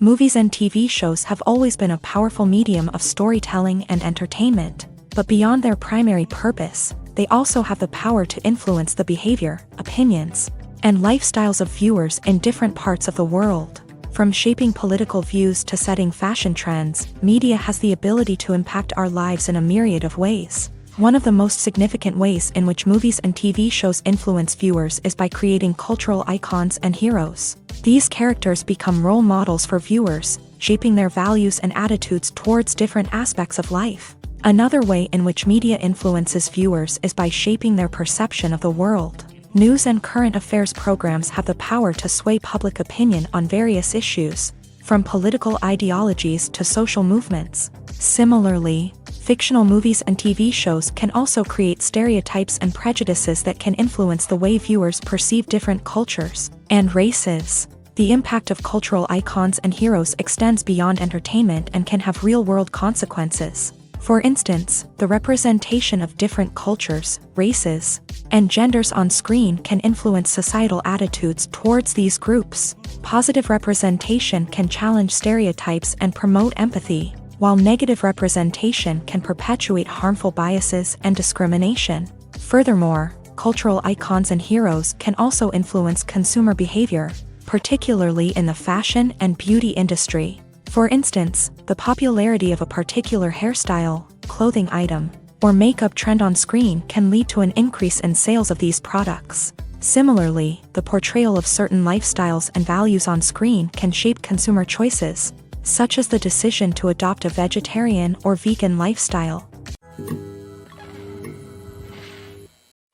Speaker 1: Movies and TV shows have always been a powerful medium of storytelling and entertainment, but beyond their primary purpose, they also have the power to influence the behavior, opinions, and lifestyles of viewers in different parts of the world. From shaping political views to setting fashion trends, media has the ability to impact our lives in a myriad of ways. One of the most significant ways in which movies and TV shows influence viewers is by creating cultural icons and heroes. These characters become role models for viewers, shaping their values and attitudes towards different aspects of life. Another way in which media influences viewers is by shaping their perception of the world. News and current affairs programs have the power to sway public opinion on various issues, from political ideologies to social movements. Similarly, fictional movies and TV shows can also create stereotypes and prejudices that can influence the way viewers perceive different cultures and races. The impact of cultural icons and heroes extends beyond entertainment and can have real-world consequences. For instance, the representation of different cultures, races, and genders on screen can influence societal attitudes towards these groups. Positive representation can challenge stereotypes and promote empathy, while negative representation can perpetuate harmful biases and discrimination. Furthermore, cultural icons and heroes can also influence consumer behavior, particularly in the fashion and beauty industry. For instance, the popularity of a particular hairstyle, clothing item, or makeup trend on screen can lead to an increase in sales of these products. Similarly, the portrayal of certain lifestyles and values on screen can shape consumer choices, such as the decision to adopt a vegetarian or vegan lifestyle.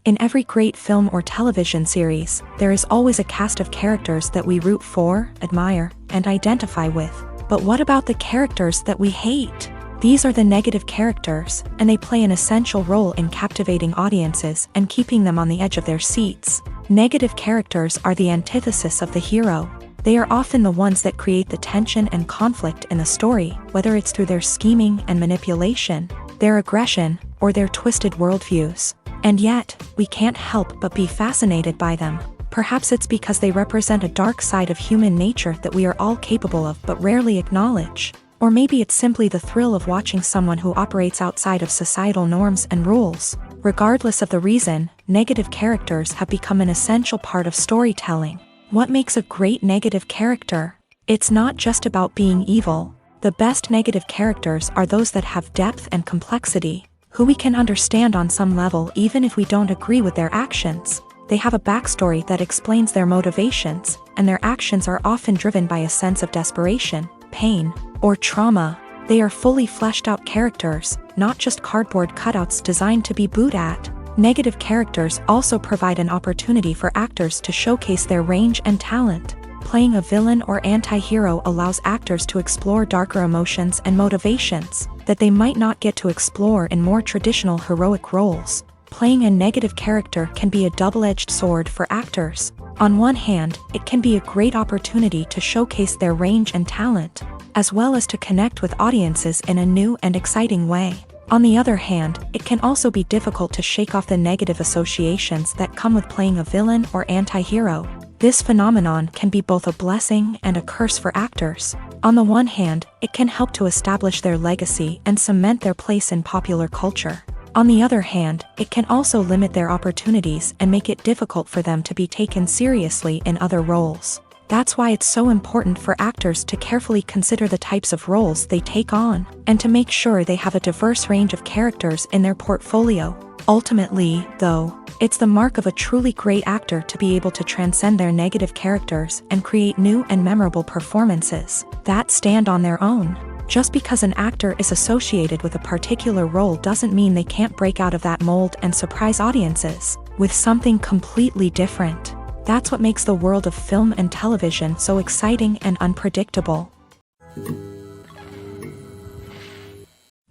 Speaker 1: In every great film or television series, there is always a cast of characters that we root for, admire, and identify with. But what about the characters that we hate? These are the negative characters, and they play an essential role in captivating audiences and keeping them on the edge of their seats. Negative characters are the antithesis of the hero. They are often the ones that create the tension and conflict in the story, whether it's through their scheming and manipulation, their aggression, or their twisted worldviews. And yet, we can't help but be fascinated by them. Perhaps it's because they represent a dark side of human nature that we are all capable of but rarely acknowledge. Or maybe it's simply the thrill of watching someone who operates outside of societal norms and rules. Regardless of the reason, negative characters have become an essential part of storytelling. What makes a great negative character? It's not just about being evil. The best negative characters are those that have depth and complexity, who we can understand on some level even if we don't agree with their actions. They have a backstory that explains their motivations, and their actions are often driven by a sense of desperation, pain or trauma. They are fully fleshed out characters, not just cardboard cutouts designed to be booed at. Negative characters also provide an opportunity for actors to showcase their range and talent. Playing a villain or anti-hero allows actors to explore darker emotions and motivations that they might not get to explore in more traditional heroic roles. Playing a negative character can be a double-edged sword for actors. On one hand, it can be a great opportunity to showcase their range and talent, as well as to connect with audiences in a new and exciting way. On the other hand, it can also be difficult to shake off the negative associations that come with playing a villain or anti-hero. This phenomenon can be both a blessing and a curse for actors. On the one hand, it can help to establish their legacy and cement their place in popular culture. On the other hand, it can also limit their opportunities and make it difficult for them to be taken seriously in other roles. That's why it's so important for actors to carefully consider the types of roles they take on, and to make sure they have a diverse range of characters in their portfolio. Ultimately, though, it's the mark of a truly great actor to be able to transcend their negative characters and create new and memorable performances that stand on their own. Just because an actor is associated with a particular role doesn't mean they can't break out of that mold and surprise audiences with something completely different. That's what makes the world of film and television so exciting and unpredictable.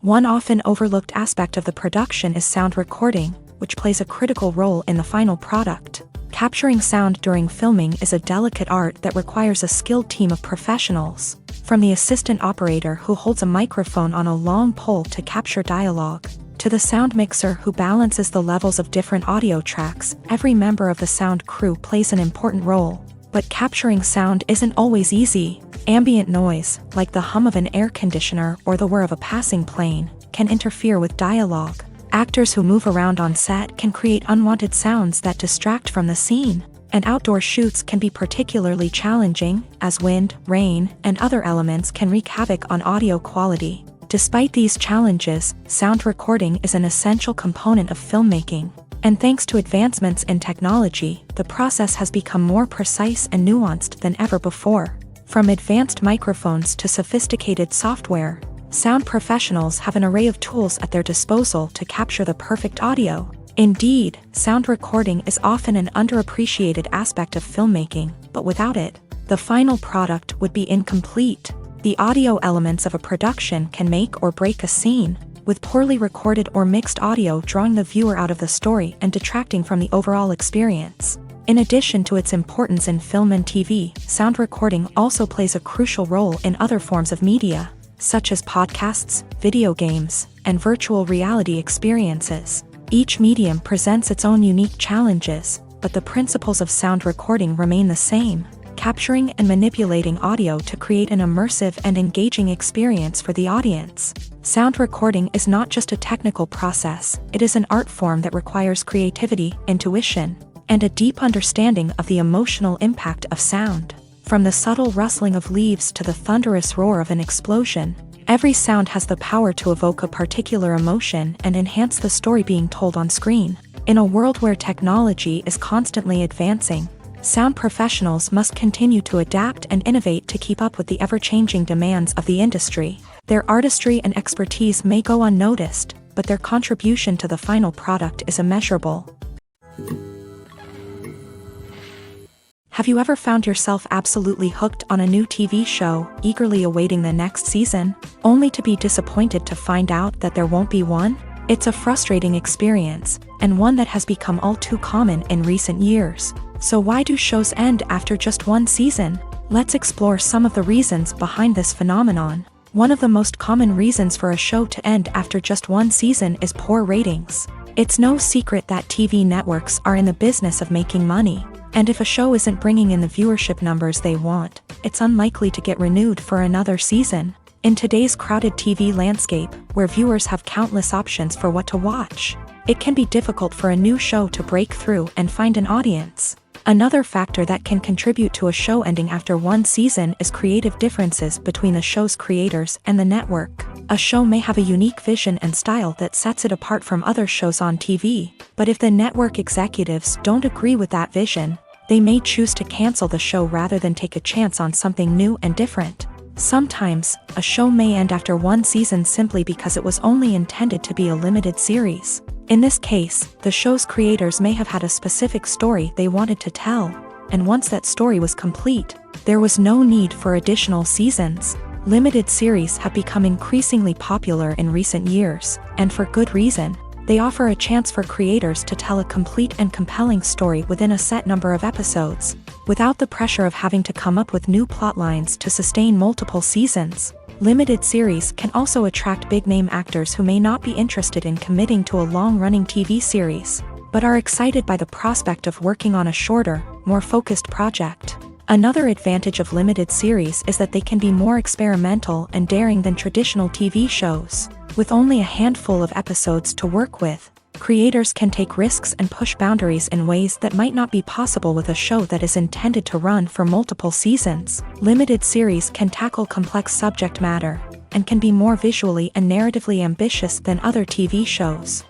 Speaker 1: One often overlooked aspect of the production is sound recording, which plays a critical role in the final product. Capturing sound during filming is a delicate art that requires a skilled team of professionals. From the assistant operator who holds a microphone on a long pole to capture dialogue, to the sound mixer who balances the levels of different audio tracks, every member of the sound crew plays an important role. But capturing sound isn't always easy. Ambient noise, like the hum of an air conditioner or the whir of a passing plane, can interfere with dialogue. Actors who move around on set can create unwanted sounds that distract from the scene. And outdoor shoots can be particularly challenging, as wind, rain, and other elements can wreak havoc on audio quality. Despite these challenges, sound recording is an essential component of filmmaking. And thanks to advancements in technology, the process has become more precise and nuanced than ever before. From advanced microphones to sophisticated software, sound professionals have an array of tools at their disposal to capture the perfect audio. Indeed, sound recording is often an underappreciated aspect of filmmaking, but without it, the final product would be incomplete. The audio elements of a production can make or break a scene, with poorly recorded or mixed audio drawing the viewer out of the story and detracting from the overall experience. In addition to its importance in film and TV, sound recording also plays a crucial role in other forms of media, such as podcasts, video games, and virtual reality experiences. Each medium presents its own unique challenges, but the principles of sound recording remain the same: capturing and manipulating audio to create an immersive and engaging experience for the audience. Sound recording is not just a technical process, it is an art form that requires creativity, intuition, and a deep understanding of the emotional impact of sound. From the subtle rustling of leaves to the thunderous roar of an explosion, every sound has the power to evoke a particular emotion and enhance the story being told on screen. In a world where technology is constantly advancing, sound professionals must continue to adapt and innovate to keep up with the ever-changing demands of the industry. Their artistry and expertise may go unnoticed, but their contribution to the final product is immeasurable. Have you ever found yourself absolutely hooked on a new TV show, eagerly awaiting the next season, only to be disappointed to find out that there won't be one? It's a frustrating experience, and one that has become all too common in recent years. So why do shows end after just one season? Let's explore some of the reasons behind this phenomenon. One of the most common reasons for a show to end after just one season is poor ratings. It's no secret that TV networks are in the business of making money. And if a show isn't bringing in the viewership numbers they want, it's unlikely to get renewed for another season. In today's crowded TV landscape, where viewers have countless options for what to watch, it can be difficult for a new show to break through and find an audience. Another factor that can contribute to a show ending after one season is creative differences between the show's creators and the network. A show may have a unique vision and style that sets it apart from other shows on TV, but if the network executives don't agree with that vision, they may choose to cancel the show rather than take a chance on something new and different. Sometimes, a show may end after one season simply because it was only intended to be a limited series. In this case, the show's creators may have had a specific story they wanted to tell, and once that story was complete, there was no need for additional seasons. Limited series have become increasingly popular in recent years, and for good reason. They offer a chance for creators to tell a complete and compelling story within a set number of episodes, without the pressure of having to come up with new plotlines to sustain multiple seasons. Limited series can also attract big-name actors who may not be interested in committing to a long-running TV series, but are excited by the prospect of working on a shorter, more focused project. Another advantage of limited series is that they can be more experimental and daring than traditional TV shows. With only a handful of episodes to work with, creators can take risks and push boundaries in ways that might not be possible with a show that is intended to run for multiple seasons. Limited series can tackle complex subject matter, and can be more visually and narratively ambitious than other TV shows.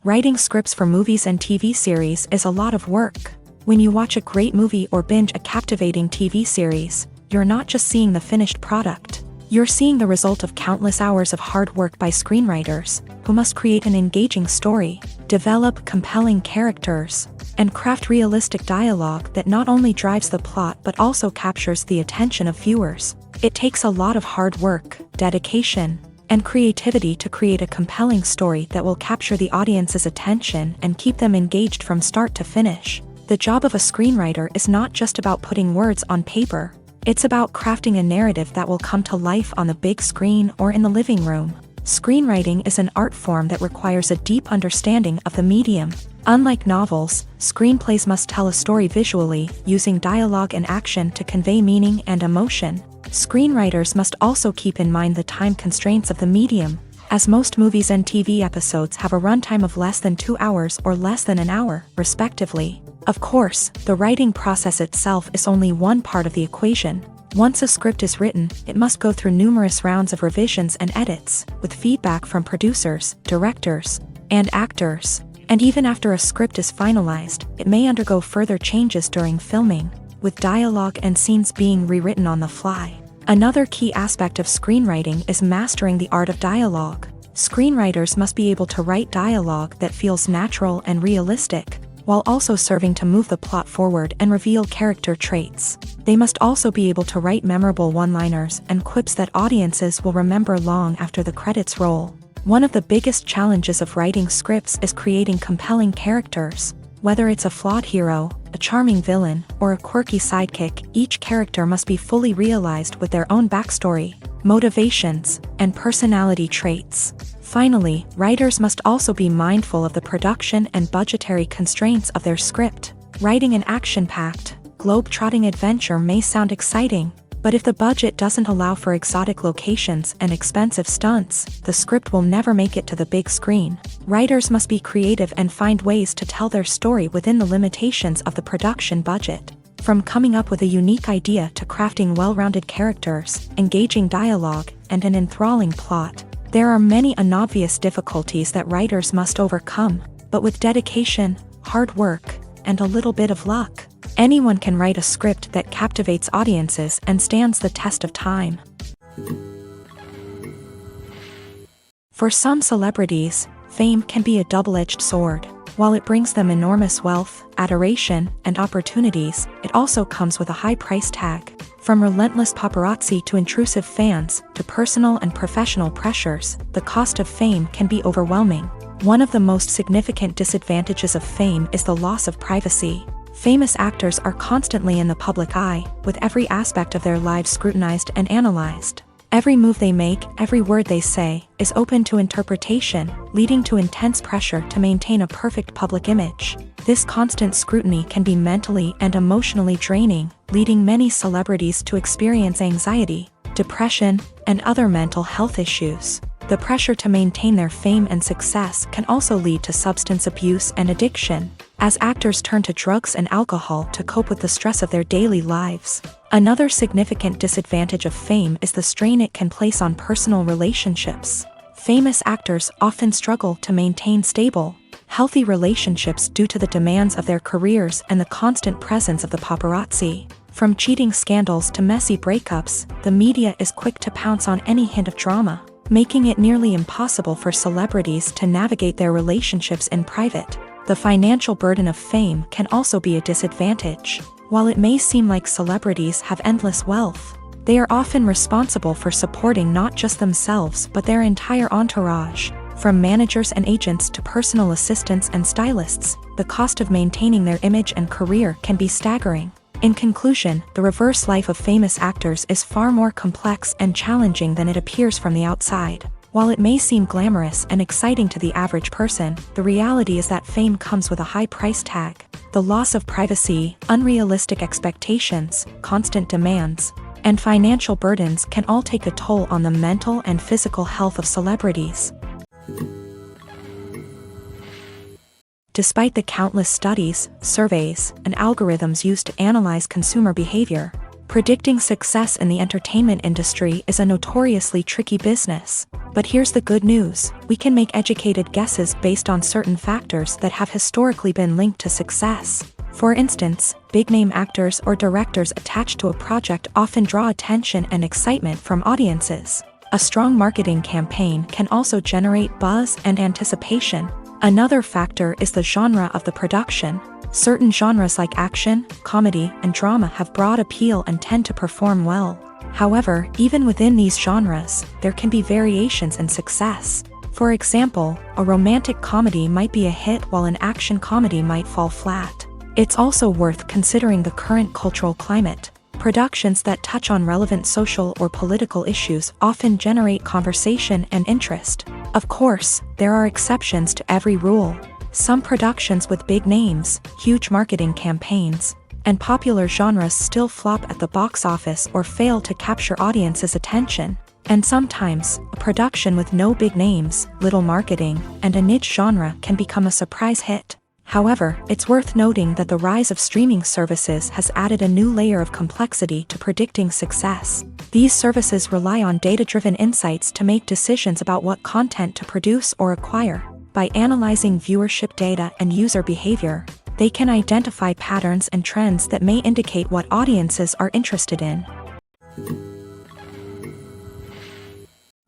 Speaker 1: Writing scripts for movies and TV series is a lot of work. When you watch a great movie or binge a captivating TV series, you're not just seeing the finished product. You're seeing the result of countless hours of hard work by screenwriters, who must create an engaging story, develop compelling characters, and craft realistic dialogue that not only drives the plot but also captures the attention of viewers. It takes a lot of hard work, dedication, and creativity to create a compelling story that will capture the audience's attention and keep them engaged from start to finish. The job of a screenwriter is not just about putting words on paper. It's about crafting a narrative that will come to life on the big screen or in the living room. Screenwriting is an art form that requires a deep understanding of the medium. Unlike novels, screenplays must tell a story visually, using dialogue and action to convey meaning and emotion. Screenwriters must also keep in mind the time constraints of the medium, as most movies and TV episodes have a runtime of less than 2 hours or less than an hour, respectively. Of course, the writing process itself is only one part of the equation. Once a script is written, it must go through numerous rounds of revisions and edits, with feedback from producers, directors, and actors. And even after a script is finalized, it may undergo further changes during filming, with dialogue and scenes being rewritten on the fly. Another key aspect of screenwriting is mastering the art of dialogue. Screenwriters must be able to write dialogue that feels natural and realistic, while also serving to move the plot forward and reveal character traits. They must also be able to write memorable one-liners and quips that audiences will remember long after the credits roll. One of the biggest challenges of writing scripts is creating compelling characters. Whether it's a flawed hero, a charming villain, or a quirky sidekick, each character must be fully realized with their own backstory, motivations, and personality traits. Finally, writers must also be mindful of the production and budgetary constraints of their script. Writing an action-packed, globe-trotting adventure may sound exciting, but if the budget doesn't allow for exotic locations and expensive stunts, the script will never make it to the big screen. Writers must be creative and find ways to tell their story within the limitations of the production budget. From coming up with a unique idea to crafting well-rounded characters, engaging dialogue, and an enthralling plot, there are many unobvious difficulties that writers must overcome, but with dedication, hard work, and a little bit of luck, anyone can write a script that captivates audiences and stands the test of time. For some celebrities, fame can be a double-edged sword. While it brings them enormous wealth, adoration, and opportunities, it also comes with a high price tag. From relentless paparazzi to intrusive fans, to personal and professional pressures, the cost of fame can be overwhelming. One of the most significant disadvantages of fame is the loss of privacy. Famous actors are constantly in the public eye, with every aspect of their lives scrutinized and analyzed. Every move they make, every word they say, is open to interpretation, leading to intense pressure to maintain a perfect public image. This constant scrutiny can be mentally and emotionally draining, leading many celebrities to experience anxiety, depression, and other mental health issues. The pressure to maintain their fame and success can also lead to substance abuse and addiction, as actors turn to drugs and alcohol to cope with the stress of their daily lives. Another significant disadvantage of fame is the strain it can place on personal relationships. Famous actors often struggle to maintain stable, healthy relationships due to the demands of their careers and the constant presence of the paparazzi. From cheating scandals to messy breakups, the media is quick to pounce on any hint of drama, making it nearly impossible for celebrities to navigate their relationships in private. The financial burden of fame can also be a disadvantage. While it may seem like celebrities have endless wealth, they are often responsible for supporting not just themselves but their entire entourage. From managers and agents to personal assistants and stylists, the cost of maintaining their image and career can be staggering. In conclusion, the reverse life of famous actors is far more complex and challenging than it appears from the outside. While it may seem glamorous and exciting to the average person, the reality is that fame comes with a high price tag. The loss of privacy, unrealistic expectations, constant demands, and financial burdens can all take a toll on the mental and physical health of celebrities. Despite the countless studies, surveys, and algorithms used to analyze consumer behavior, predicting success in the entertainment industry is a notoriously tricky business. But here's the good news: we can make educated guesses based on certain factors that have historically been linked to success. For instance, big-name actors or directors attached to a project often draw attention and excitement from audiences. A strong marketing campaign can also generate buzz and anticipation. Another factor is the genre of the production. Certain genres like action, comedy, and drama have broad appeal and tend to perform well. However, even within these genres, there can be variations in success. For example, a romantic comedy might be a hit while an action comedy might fall flat. It's also worth considering the current cultural climate. Productions that touch on relevant social or political issues often generate conversation and interest. Of course, there are exceptions to every rule. Some productions with big names, huge marketing campaigns, and popular genres still flop at the box office or fail to capture audiences' attention. And sometimes, a production with no big names, little marketing, and a niche genre can become a surprise hit. However, it's worth noting that the rise of streaming services has added a new layer of complexity to predicting success. These services rely on data-driven insights to make decisions about what content to produce or acquire. By analyzing viewership data and user behavior, they can identify patterns and trends that may indicate what audiences are interested in.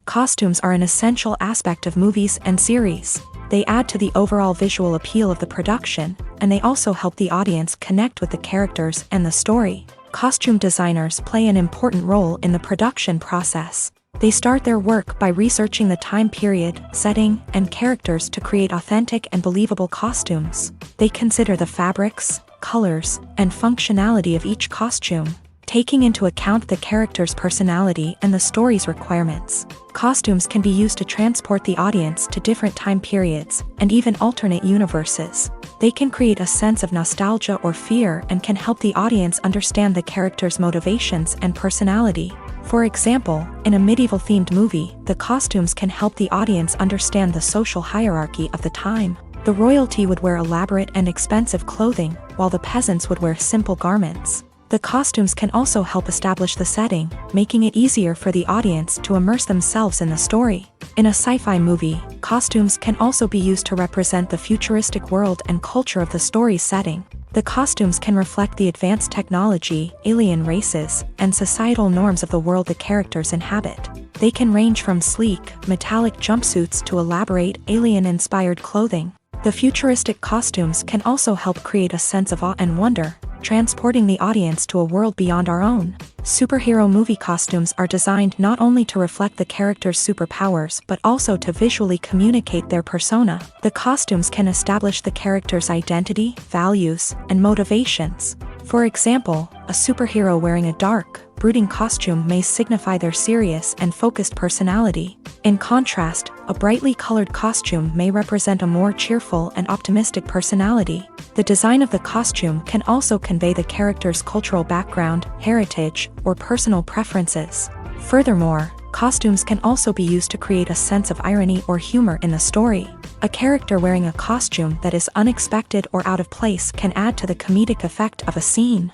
Speaker 1: Costumes are an essential aspect of movies and series. They add to the overall visual appeal of the production, and they also help the audience connect with the characters and the story. Costume designers play an important role in the production process. They start their work by researching the time period, setting, and characters to create authentic and believable costumes. They consider the fabrics, colors, and functionality of each costume, taking into account the character's personality and the story's requirements. Costumes can be used to transport the audience to different time periods, and even alternate universes. They can create a sense of nostalgia or fear and can help the audience understand the character's motivations and personality. For example, in a medieval-themed movie, the costumes can help the audience understand the social hierarchy of the time. The royalty would wear elaborate and expensive clothing, while the peasants would wear simple garments. The costumes can also help establish the setting, making it easier for the audience to immerse themselves in the story. In a sci-fi movie, costumes can also be used to represent the futuristic world and culture of the story's setting. The costumes can reflect the advanced technology, alien races, and societal norms of the world the characters inhabit. They can range from sleek, metallic jumpsuits to elaborate, alien-inspired clothing. The futuristic costumes can also help create a sense of awe and wonder, transporting the audience to a world beyond our own. Superhero movie costumes are designed not only to reflect the character's superpowers but also to visually communicate their persona. The costumes can establish the character's identity, values, and motivations. For example, a superhero wearing a dark, brooding costume may signify their serious and focused personality. In contrast, a brightly colored costume may represent a more cheerful and optimistic personality. The design of the costume can also convey the character's cultural background, heritage, or personal preferences. Furthermore, costumes can also be used to create a sense of irony or humor in the story. A character wearing a costume that is unexpected or out of place can add to the comedic effect of a scene.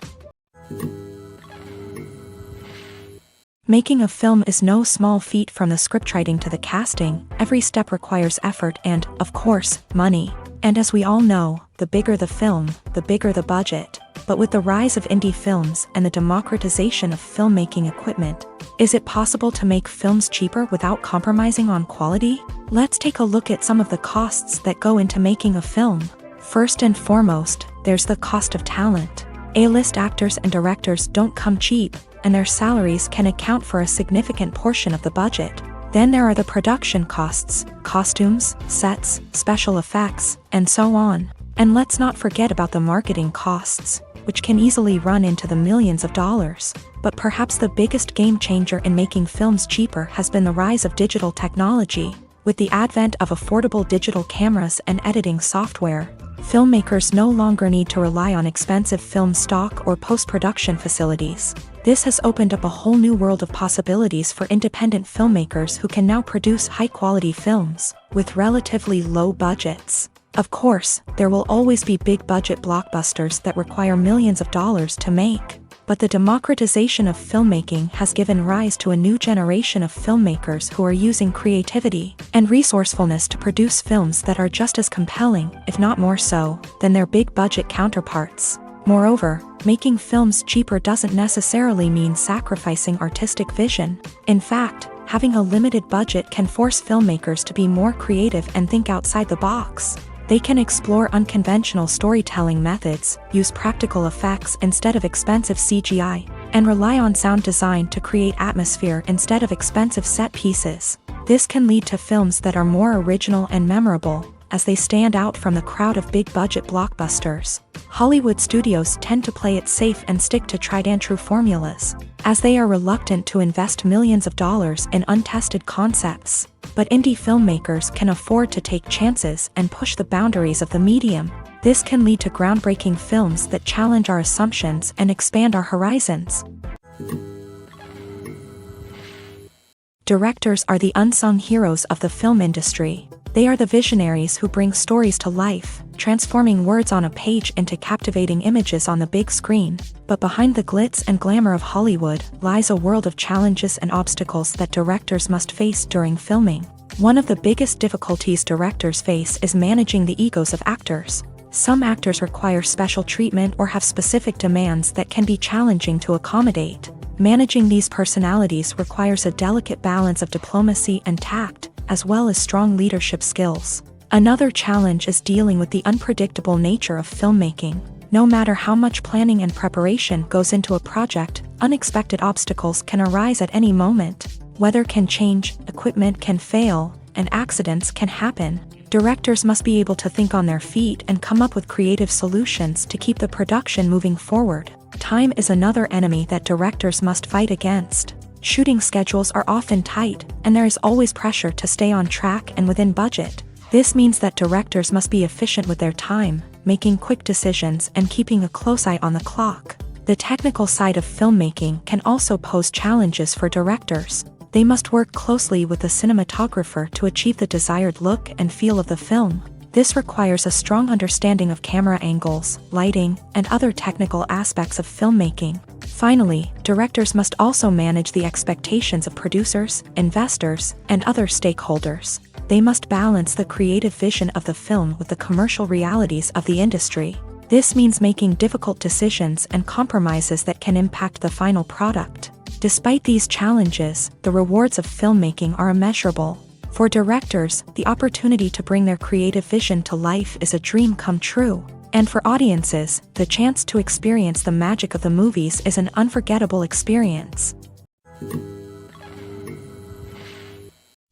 Speaker 1: Making a film is no small feat. From the scriptwriting to the casting, every step requires effort and, of course, money. And as we all know, the bigger the film, the bigger the budget. But with the rise of indie films and the democratization of filmmaking equipment, is it possible to make films cheaper without compromising on quality? Let's take a look at some of the costs that go into making a film. First and foremost, there's the cost of talent. A-list actors and directors don't come cheap, and their salaries can account for a significant portion of the budget. Then there are the production costs, costumes, sets, special effects, and so on. And let's not forget about the marketing costs, which can easily run into the millions of dollars. But perhaps the biggest game changer in making films cheaper has been the rise of digital technology. With the advent of affordable digital cameras and editing software, filmmakers no longer need to rely on expensive film stock or post-production facilities. This has opened up a whole new world of possibilities for independent filmmakers who can now produce high-quality films with relatively low budgets. Of course, there will always be big-budget blockbusters that require millions of dollars to make. But the democratization of filmmaking has given rise to a new generation of filmmakers who are using creativity and resourcefulness to produce films that are just as compelling, if not more so, than their big-budget counterparts. Moreover, making films cheaper doesn't necessarily mean sacrificing artistic vision. In fact, having a limited budget can force filmmakers to be more creative and think outside the box. They can explore unconventional storytelling methods, use practical effects instead of expensive CGI, and rely on sound design to create atmosphere instead of expensive set pieces. This can lead to films that are more original and memorable, as they stand out from the crowd of big-budget blockbusters. Hollywood studios tend to play it safe and stick to tried-and-true formulas, as they are reluctant to invest millions of dollars in untested concepts. But indie filmmakers can afford to take chances and push the boundaries of the medium. This can lead to groundbreaking films that challenge our assumptions and expand our horizons. Directors are the unsung heroes of the film industry. They are the visionaries who bring stories to life, transforming words on a page into captivating images on the big screen. But behind the glitz and glamour of Hollywood lies a world of challenges and obstacles that directors must face during filming. One of the biggest difficulties directors face is managing the egos of actors. Some actors require special treatment or have specific demands that can be challenging to accommodate. Managing these personalities requires a delicate balance of diplomacy and tact, as well as strong leadership skills. Another challenge is dealing with the unpredictable nature of filmmaking. No matter how much planning and preparation goes into a project, unexpected obstacles can arise at any moment. Weather can change, equipment can fail, and accidents can happen. Directors must be able to think on their feet and come up with creative solutions to keep the production moving forward. Time is another enemy that directors must fight against. Shooting schedules are often tight, and there is always pressure to stay on track and within budget. This means that directors must be efficient with their time, making quick decisions and keeping a close eye on the clock. The technical side of filmmaking can also pose challenges for directors. They must work closely with the cinematographer to achieve the desired look and feel of the film. This requires a strong understanding of camera angles, lighting, and other technical aspects of filmmaking. Finally, directors must also manage the expectations of producers, investors, and other stakeholders. They must balance the creative vision of the film with the commercial realities of the industry. This means making difficult decisions and compromises that can impact the final product. Despite these challenges, the rewards of filmmaking are immeasurable. For directors, the opportunity to bring their creative vision to life is a dream come true. And for audiences, the chance to experience the magic of the movies is an unforgettable experience.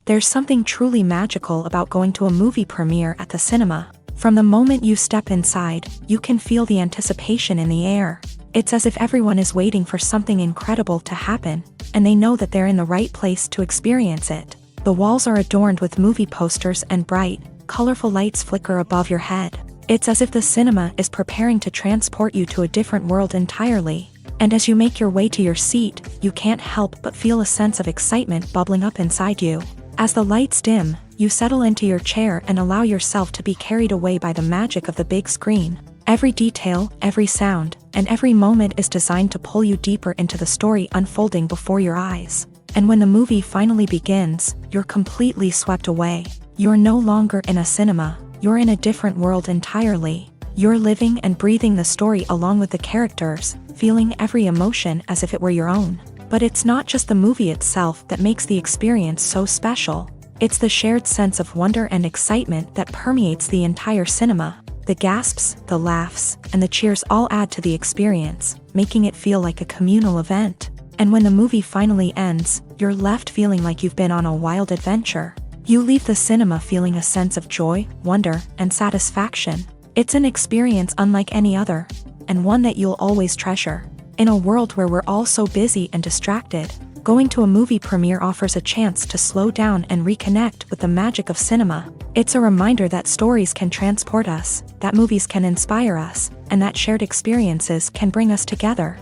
Speaker 1: There's something truly magical about going to a movie premiere at the cinema. From the moment you step inside, you can feel the anticipation in the air. It's as if everyone is waiting for something incredible to happen, and they know that they're in the right place to experience it. The walls are adorned with movie posters and bright, colorful lights flicker above your head. It's as if the cinema is preparing to transport you to a different world entirely. And as you make your way to your seat, you can't help but feel a sense of excitement bubbling up inside you. As the lights dim, you settle into your chair and allow yourself to be carried away by the magic of the big screen. Every detail, every sound, and every moment is designed to pull you deeper into the story unfolding before your eyes. And when the movie finally begins, you're completely swept away. You're no longer in a cinema, you're in a different world entirely. You're living and breathing the story along with the characters, feeling every emotion as if it were your own. But it's not just the movie itself that makes the experience so special. It's the shared sense of wonder and excitement that permeates the entire cinema. The gasps, the laughs, and the cheers all add to the experience, making it feel like a communal event. And when the movie finally ends, you're left feeling like you've been on a wild adventure. You leave the cinema feeling a sense of joy, wonder, and satisfaction. It's an experience unlike any other, and one that you'll always treasure. In a world where we're all so busy and distracted, going to a movie premiere offers a chance to slow down and reconnect with the magic of cinema. It's a reminder that stories can transport us, that movies can inspire us, and that shared experiences can bring us together.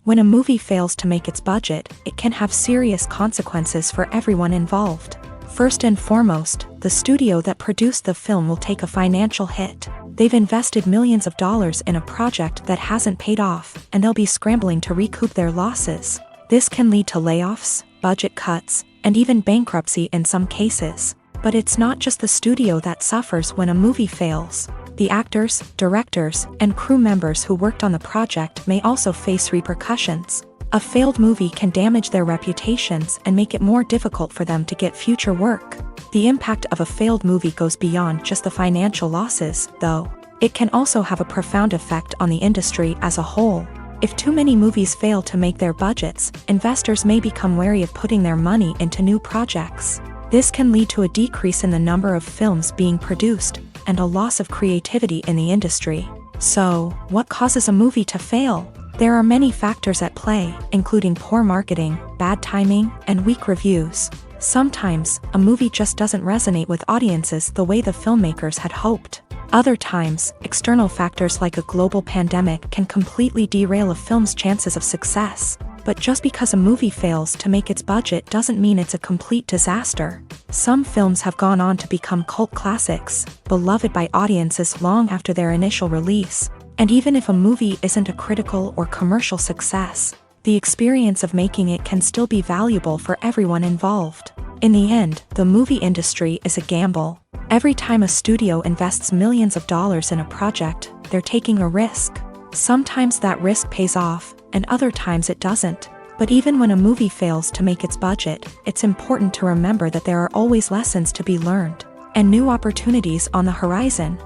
Speaker 1: When a movie fails to make its budget, it can have serious consequences for everyone involved. First and foremost, the studio that produced the film will take a financial hit. They've invested millions of dollars in a project that hasn't paid off, and they'll be scrambling to recoup their losses. This can lead to layoffs, budget cuts, and even bankruptcy in some cases. But it's not just the studio that suffers when a movie fails. The actors, directors, and crew members who worked on the project may also face repercussions. A failed movie can damage their reputations and make it more difficult for them to get future work. The impact of a failed movie goes beyond just the financial losses, though. It can also have a profound effect on the industry as a whole. If too many movies fail to make their budgets, investors may become wary of putting their money into new projects. This can lead to a decrease in the number of films being produced, and a loss of creativity in the industry. So, what causes a movie to fail? There are many factors at play, including poor marketing, bad timing, and weak reviews. Sometimes, a movie just doesn't resonate with audiences the way the filmmakers had hoped. Other times, external factors like a global pandemic can completely derail a film's chances of success. But just because a movie fails to make its budget doesn't mean it's a complete disaster. Some films have gone on to become cult classics, beloved by audiences long after their initial release. And even if a movie isn't a critical or commercial success, the experience of making it can still be valuable for everyone involved. In the end, the movie industry is a gamble. Every time a studio invests millions of dollars in a project, they're taking a risk. Sometimes that risk pays off, and other times it doesn't. But even when a movie fails to make its budget, it's important to remember that there are always lessons to be learned, and new opportunities on the horizon.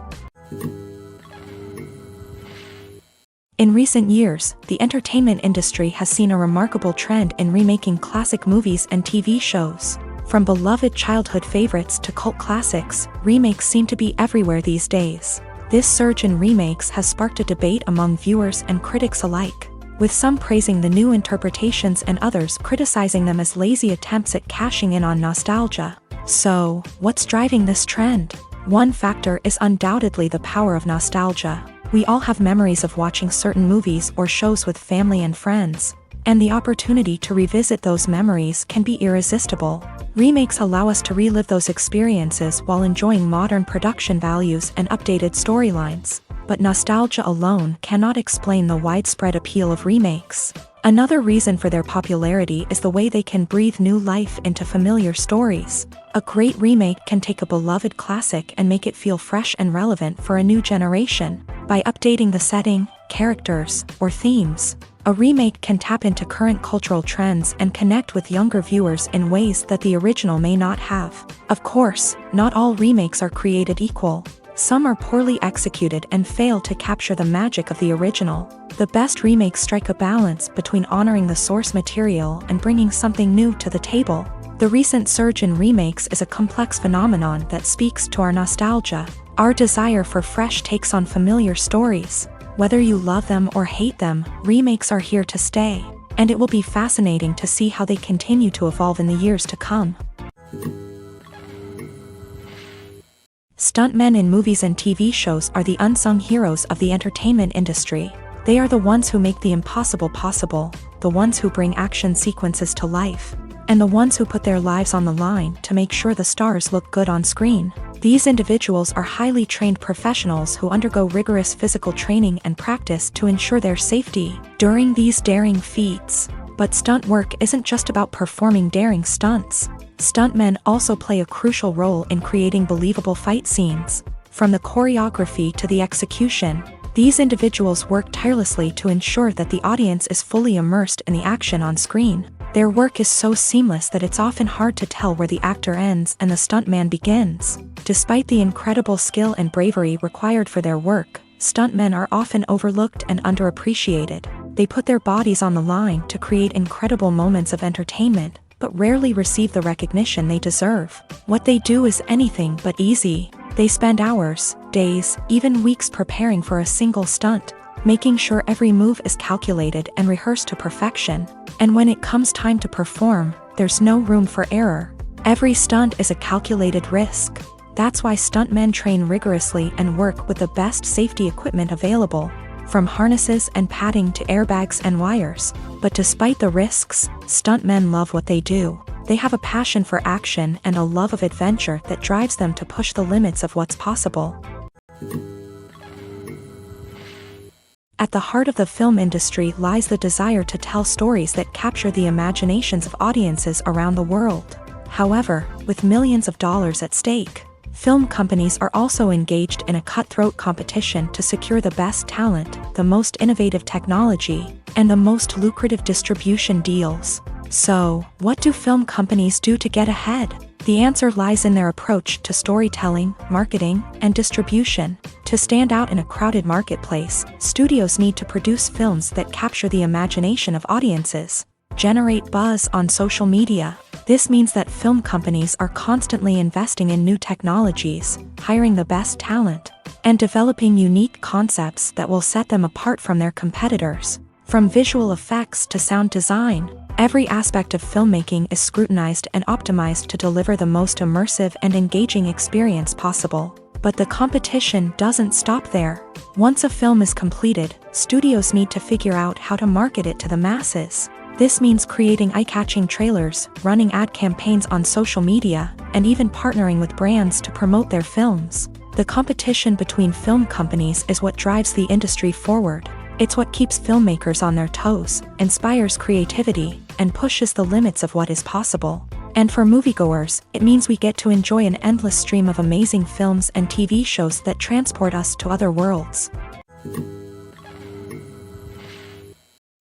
Speaker 1: In recent years, the entertainment industry has seen a remarkable trend in remaking classic movies and TV shows. From beloved childhood favorites to cult classics, remakes seem to be everywhere these days. This surge in remakes has sparked a debate among viewers and critics alike, with some praising the new interpretations and others criticizing them as lazy attempts at cashing in on nostalgia. So, what's driving this trend? One factor is undoubtedly the power of nostalgia. We all have memories of watching certain movies or shows with family and friends, and the opportunity to revisit those memories can be irresistible. Remakes allow us to relive those experiences while enjoying modern production values and updated storylines. But nostalgia alone cannot explain the widespread appeal of remakes. Another reason for their popularity is the way they can breathe new life into familiar stories. A great remake can take a beloved classic and make it feel fresh and relevant for a new generation. By updating the setting, characters, or themes, a remake can tap into current cultural trends and connect with younger viewers in ways that the original may not have. Of course, not all remakes are created equal. Some are poorly executed and fail to capture the magic of the original. The best remakes strike a balance between honoring the source material and bringing something new to the table. The recent surge in remakes is a complex phenomenon that speaks to our nostalgia, our desire for fresh takes on familiar stories. Whether you love them or hate them, remakes are here to stay, and it will be fascinating to see how they continue to evolve in the years to come. Stuntmen in movies and TV shows are the unsung heroes of the entertainment industry. They are the ones who make the impossible possible, the ones who bring action sequences to life, and the ones who put their lives on the line to make sure the stars look good on screen. These individuals are highly trained professionals who undergo rigorous physical training and practice to ensure their safety during these daring feats. But stunt work isn't just about performing daring stunts. Stuntmen also play a crucial role in creating believable fight scenes. From the choreography to the execution, these individuals work tirelessly to ensure that the audience is fully immersed in the action on screen. Their work is so seamless that it's often hard to tell where the actor ends and the stuntman begins. Despite the incredible skill and bravery required for their work, stuntmen are often overlooked and underappreciated. They put their bodies on the line to create incredible moments of entertainment, but rarely receive the recognition they deserve. What they do is anything but easy. They spend hours, days, even weeks preparing for a single stunt, making sure every move is calculated and rehearsed to perfection. And when it comes time to perform, there's no room for error. Every stunt is a calculated risk. That's why stuntmen train rigorously and work with the best safety equipment available, from harnesses and padding to airbags and wires. But despite the risks, stuntmen love what they do. They have a passion for action and a love of adventure that drives them to push the limits of what's possible. At the heart of the film industry lies the desire to tell stories that capture the imaginations of audiences around the world. However, with millions of dollars at stake, film companies are also engaged in a cutthroat competition to secure the best talent, the most innovative technology, and the most lucrative distribution deals. So, what do film companies do to get ahead? The answer lies in their approach to storytelling, marketing, and distribution. To stand out in a crowded marketplace, studios need to produce films that capture the imagination of audiences, generate buzz on social media. This means that film companies are constantly investing in new technologies, hiring the best talent, and developing unique concepts that will set them apart from their competitors. From visual effects to sound design, every aspect of filmmaking is scrutinized and optimized to deliver the most immersive and engaging experience possible. But the competition doesn't stop there. Once a film is completed, studios need to figure out how to market it to the masses. This means creating eye-catching trailers, running ad campaigns on social media, and even partnering with brands to promote their films. The competition between film companies is what drives the industry forward. It's what keeps filmmakers on their toes, inspires creativity, and pushes the limits of what is possible. And for moviegoers, it means we get to enjoy an endless stream of amazing films and TV shows that transport us to other worlds.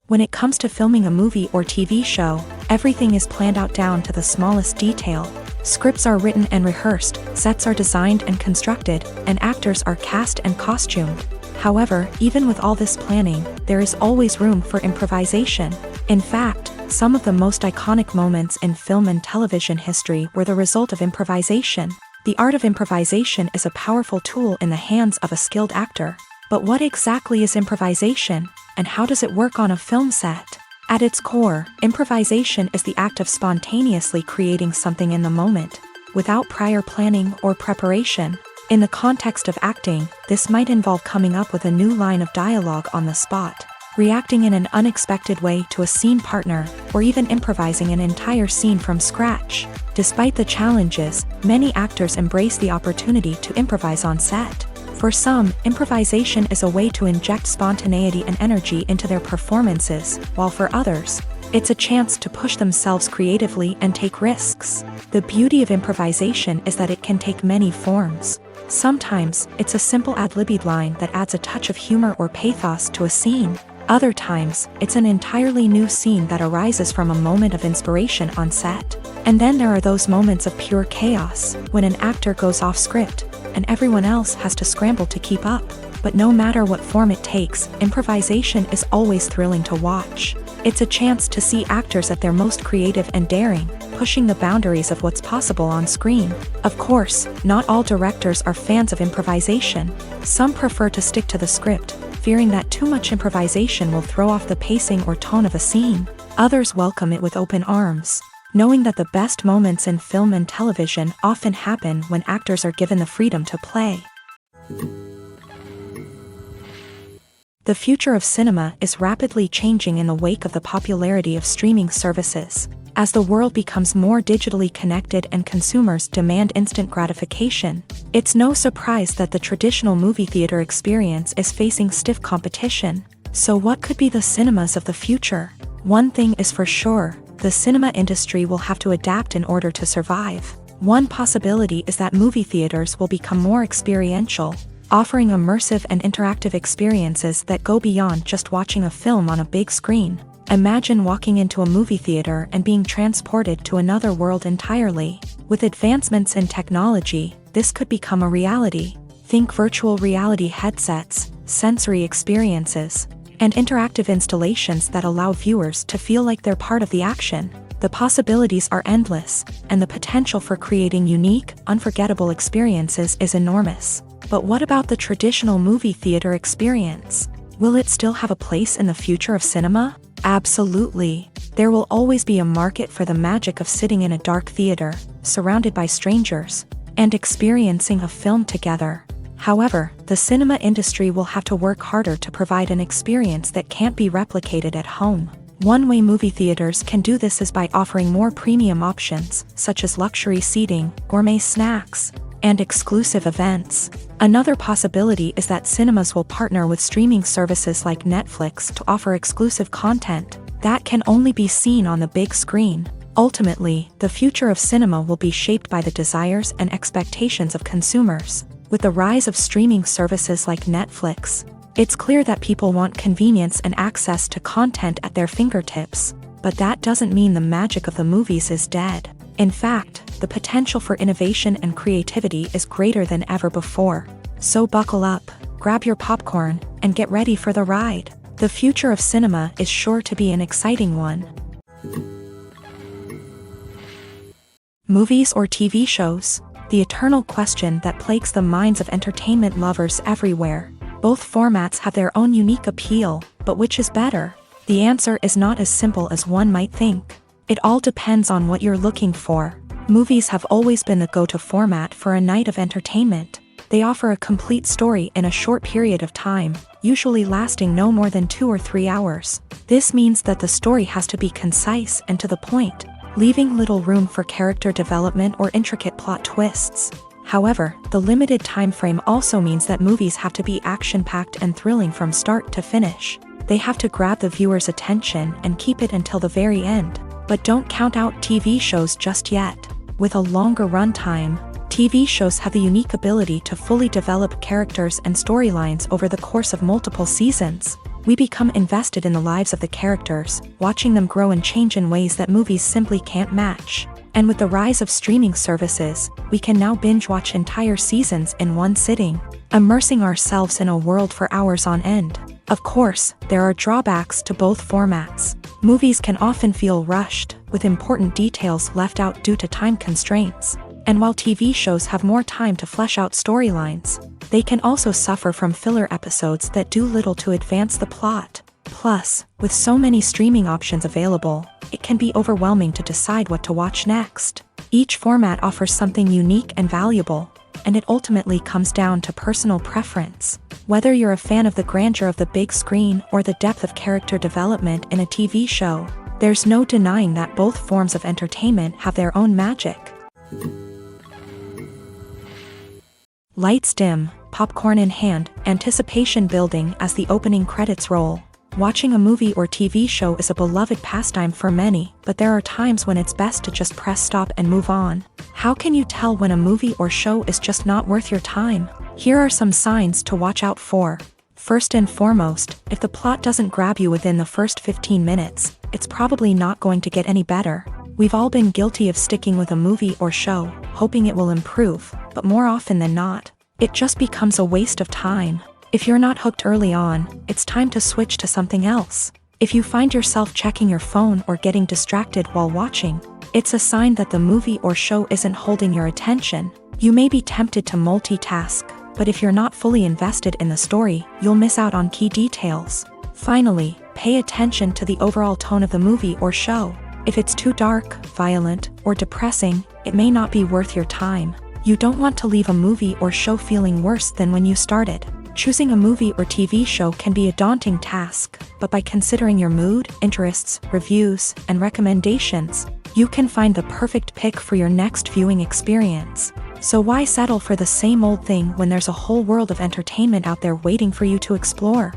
Speaker 1: When it comes to filming a movie or TV show, everything is planned out down to the smallest detail. Scripts are written and rehearsed, sets are designed and constructed, and actors are cast and costumed. However, even with all this planning, there is always room for improvisation. In fact, some of the most iconic moments in film and television history were the result of improvisation. The art of improvisation is a powerful tool in the hands of a skilled actor. But what exactly is improvisation, and how does it work on a film set? At its core, improvisation is the act of spontaneously creating something in the moment, without prior planning or preparation. In the context of acting, this might involve coming up with a new line of dialogue on the spot, reacting in an unexpected way to a scene partner, or even improvising an entire scene from scratch. Despite the challenges, many actors embrace the opportunity to improvise on set. For some, improvisation is a way to inject spontaneity and energy into their performances, while for others, it's a chance to push themselves creatively and take risks. The beauty of improvisation is that it can take many forms. Sometimes, it's a simple ad-libbed line that adds a touch of humor or pathos to a scene. Other times, it's an entirely new scene that arises from a moment of inspiration on set. And then there are those moments of pure chaos, when an actor goes off script, and everyone else has to scramble to keep up. But no matter what form it takes, improvisation is always thrilling to watch. It's a chance to see actors at their most creative and daring, pushing the boundaries of what's possible on screen. Of course, not all directors are fans of improvisation. Some prefer to stick to the script, fearing that too much improvisation will throw off the pacing or tone of a scene. Others welcome it with open arms, knowing that the best moments in film and television often happen when actors are given the freedom to play. The future of cinema is rapidly changing in the wake of the popularity of streaming services. As the world becomes more digitally connected and consumers demand instant gratification, it's no surprise that the traditional movie theater experience is facing stiff competition. So what could be the cinemas of the future? One thing is for sure, the cinema industry will have to adapt in order to survive. One possibility is that movie theaters will become more experiential, offering immersive and interactive experiences that go beyond just watching a film on a big screen. Imagine walking into a movie theater and being transported to another world entirely. With advancements in technology, this could become a reality. Think virtual reality headsets, sensory experiences, and interactive installations that allow viewers to feel like they're part of the action. The possibilities are endless, and the potential for creating unique, unforgettable experiences is enormous. But what about the traditional movie theater experience? Will it still have a place in the future of cinema? Absolutely. There will always be a market for the magic of sitting in a dark theater, surrounded by strangers, and experiencing a film together. However, the cinema industry will have to work harder to provide an experience that can't be replicated at home. One way movie theaters can do this is by offering more premium options, such as luxury seating, gourmet snacks, and exclusive events. Another possibility is that cinemas will partner with streaming services like Netflix to offer exclusive content that can only be seen on the big screen. Ultimately, the future of cinema will be shaped by the desires and expectations of consumers. With the rise of streaming services like Netflix, it's clear that people want convenience and access to content at their fingertips. But that doesn't mean the magic of the movies is dead. In fact, the potential for innovation and creativity is greater than ever before. So buckle up, grab your popcorn, and get ready for the ride. The future of cinema is sure to be an exciting one. Movies or TV shows? The eternal question that plagues the minds of entertainment lovers everywhere. Both formats have their own unique appeal, but which is better? The answer is not as simple as one might think. It all depends on what you're looking for. Movies have always been the go-to format for a night of entertainment. They offer a complete story in a short period of time, usually lasting no more than 2 or 3 hours. This means that the story has to be concise and to the point, leaving little room for character development or intricate plot twists. However, the limited time frame also means that movies have to be action-packed and thrilling from start to finish. They have to grab the viewer's attention and keep it until the very end. But don't count out TV shows just yet. With a longer runtime, TV shows have the unique ability to fully develop characters and storylines over the course of multiple seasons. We become invested in the lives of the characters, watching them grow and change in ways that movies simply can't match. And with the rise of streaming services, we can now binge-watch entire seasons in one sitting, immersing ourselves in a world for hours on end. Of course, there are drawbacks to both formats. Movies can often feel rushed, with important details left out due to time constraints. And while TV shows have more time to flesh out storylines, they can also suffer from filler episodes that do little to advance the plot. Plus, with so many streaming options available, it can be overwhelming to decide what to watch next. Each format offers something unique and valuable, and it ultimately comes down to personal preference. Whether you're a fan of the grandeur of the big screen or the depth of character development in a TV show, there's no denying that both forms of entertainment have their own magic. Lights dim, popcorn in hand, anticipation building as the opening credits roll. Watching a movie or TV show is a beloved pastime for many, but there are times when it's best to just press stop and move on. How can you tell when a movie or show is just not worth your time? Here are some signs to watch out for. First and foremost, if the plot doesn't grab you within the first 15 minutes, it's probably not going to get any better. We've all been guilty of sticking with a movie or show, hoping it will improve, but more often than not, it just becomes a waste of time. If you're not hooked early on, it's time to switch to something else. If you find yourself checking your phone or getting distracted while watching, it's a sign that the movie or show isn't holding your attention. You may be tempted to multitask, but if you're not fully invested in the story, you'll miss out on key details. Finally, pay attention to the overall tone of the movie or show. If it's too dark, violent, or depressing, it may not be worth your time. You don't want to leave a movie or show feeling worse than when you started. Choosing a movie or TV show can be a daunting task, but by considering your mood, interests, reviews, and recommendations, you can find the perfect pick for your next viewing experience. So why settle for the same old thing when there's a whole world of entertainment out there waiting for you to explore?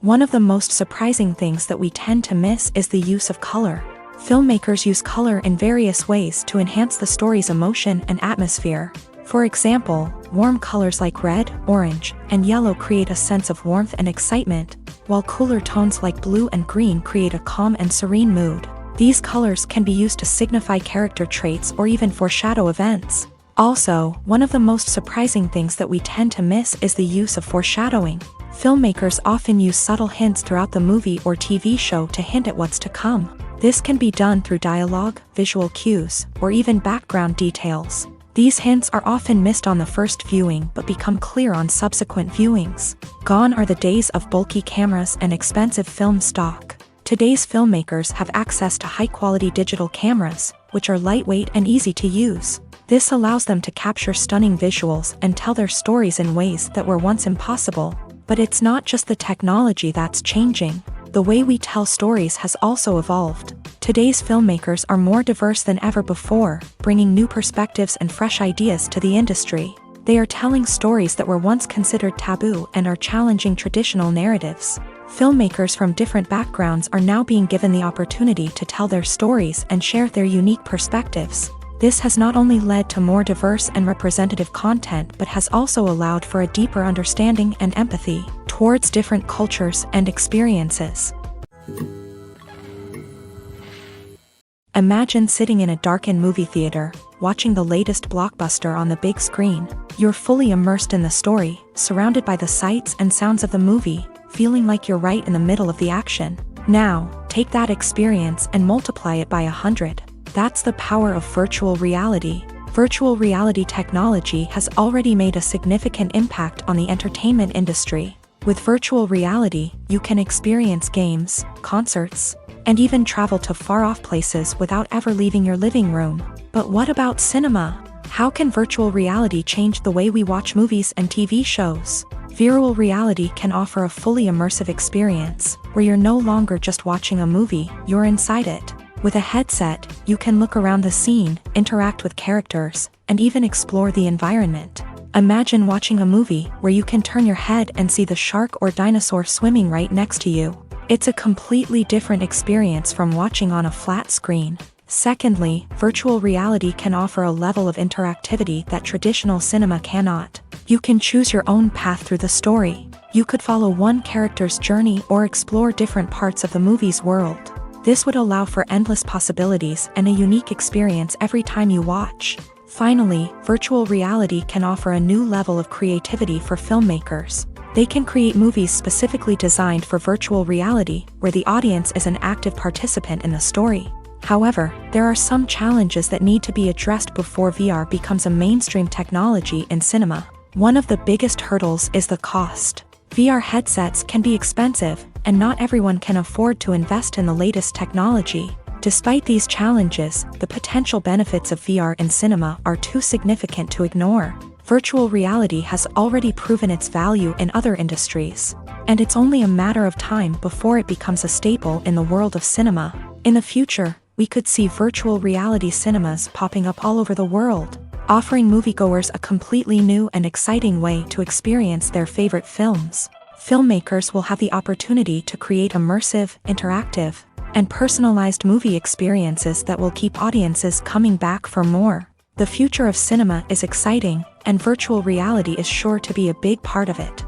Speaker 1: One of the most surprising things that we tend to miss is the use of color. Filmmakers use color in various ways to enhance the story's emotion and atmosphere. For example, warm colors like red, orange, and yellow create a sense of warmth and excitement, while cooler tones like blue and green create a calm and serene mood. These colors can be used to signify character traits or even foreshadow events. Also, one of the most surprising things that we tend to miss is the use of foreshadowing. Filmmakers often use subtle hints throughout the movie or TV show to hint at what's to come. This can be done through dialogue, visual cues, or even background details. These hints are often missed on the first viewing but become clear on subsequent viewings. Gone are the days of bulky cameras and expensive film stock. Today's filmmakers have access to high-quality digital cameras, which are lightweight and easy to use. This allows them to capture stunning visuals and tell their stories in ways that were once impossible. But it's not just the technology that's changing. The way we tell stories has also evolved. Today's filmmakers are more diverse than ever before, bringing new perspectives and fresh ideas to the industry. They are telling stories that were once considered taboo and are challenging traditional narratives. Filmmakers from different backgrounds are now being given the opportunity to tell their stories and share their unique perspectives. This has not only led to more diverse and representative content but has also allowed for a deeper understanding and empathy towards different cultures and experiences. Imagine sitting in a darkened movie theater, watching the latest blockbuster on the big screen. You're fully immersed in the story, surrounded by the sights and sounds of the movie, feeling like you're right in the middle of the action. Now, take that experience and multiply it by 100. That's the power of virtual reality. Virtual reality technology has already made a significant impact on the entertainment industry. With virtual reality, you can experience games, concerts, and even travel to far-off places without ever leaving your living room. But what about cinema? How can virtual reality change the way we watch movies and TV shows? Virtual reality can offer a fully immersive experience, where you're no longer just watching a movie, you're inside it. With a headset, you can look around the scene, interact with characters, and even explore the environment. Imagine watching a movie where you can turn your head and see the shark or dinosaur swimming right next to you. It's a completely different experience from watching on a flat screen. Secondly, virtual reality can offer a level of interactivity that traditional cinema cannot. You can choose your own path through the story. You could follow one character's journey or explore different parts of the movie's world. This would allow for endless possibilities and a unique experience every time you watch. Finally, virtual reality can offer a new level of creativity for filmmakers. They can create movies specifically designed for virtual reality, where the audience is an active participant in the story. However, there are some challenges that need to be addressed before VR becomes a mainstream technology in cinema. One of the biggest hurdles is the cost. VR headsets can be expensive, and not everyone can afford to invest in the latest technology. Despite these challenges, the potential benefits of VR in cinema are too significant to ignore. Virtual reality has already proven its value in other industries, and it's only a matter of time before it becomes a staple in the world of cinema. In the future, we could see virtual reality cinemas popping up all over the world, offering moviegoers a completely new and exciting way to experience their favorite films. Filmmakers will have the opportunity to create immersive, interactive, and personalized movie experiences that will keep audiences coming back for more. The future of cinema is exciting, and virtual reality is sure to be a big part of it.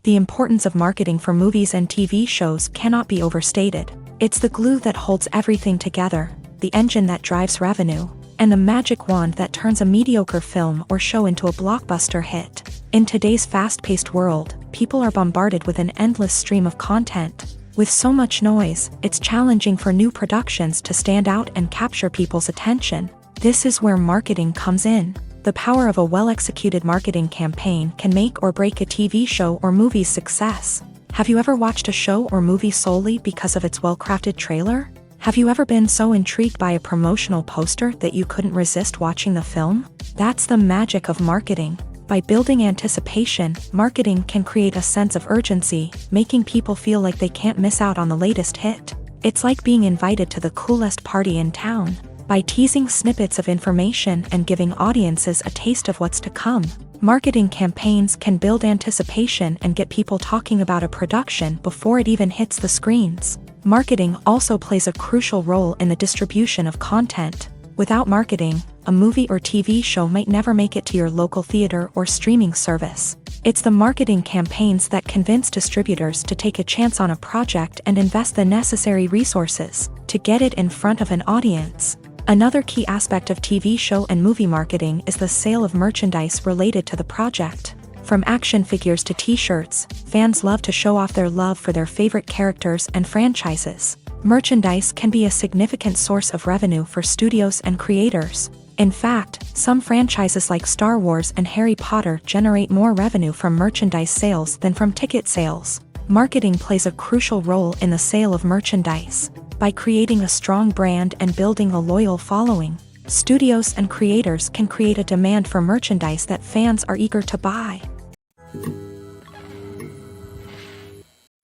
Speaker 1: The importance of marketing for movies and TV shows cannot be overstated. It's the glue that holds everything together, the engine that drives revenue, and the magic wand that turns a mediocre film or show into a blockbuster hit. In today's fast-paced world, people are bombarded with an endless stream of content. With so much noise, it's challenging for new productions to stand out and capture people's attention. This is where marketing comes in. The power of a well-executed marketing campaign can make or break a TV show or movie's success. Have you ever watched a show or movie solely because of its well-crafted trailer? Have you ever been so intrigued by a promotional poster that you couldn't resist watching the film? That's the magic of marketing. By building anticipation, marketing can create a sense of urgency, making people feel like they can't miss out on the latest hit. It's like being invited to the coolest party in town. By teasing snippets of information and giving audiences a taste of what's to come, Marketing campaigns can build anticipation and get people talking about a production before it even hits the screens. Marketing also plays a crucial role in the distribution of content. Without marketing, a movie or TV show might never make it to your local theater or streaming service. It's the marketing campaigns that convince distributors to take a chance on a project and invest the necessary resources to get it in front of an audience. Another key aspect of TV show and movie marketing is the sale of merchandise related to the project. From action figures to t-shirts, fans love to show off their love for their favorite characters and franchises. Merchandise can be a significant source of revenue for studios and creators. In fact, some franchises like Star Wars and Harry Potter generate more revenue from merchandise sales than from ticket sales. Marketing plays a crucial role in the sale of merchandise. By creating a strong brand and building a loyal following, studios and creators can create a demand for merchandise that fans are eager to buy.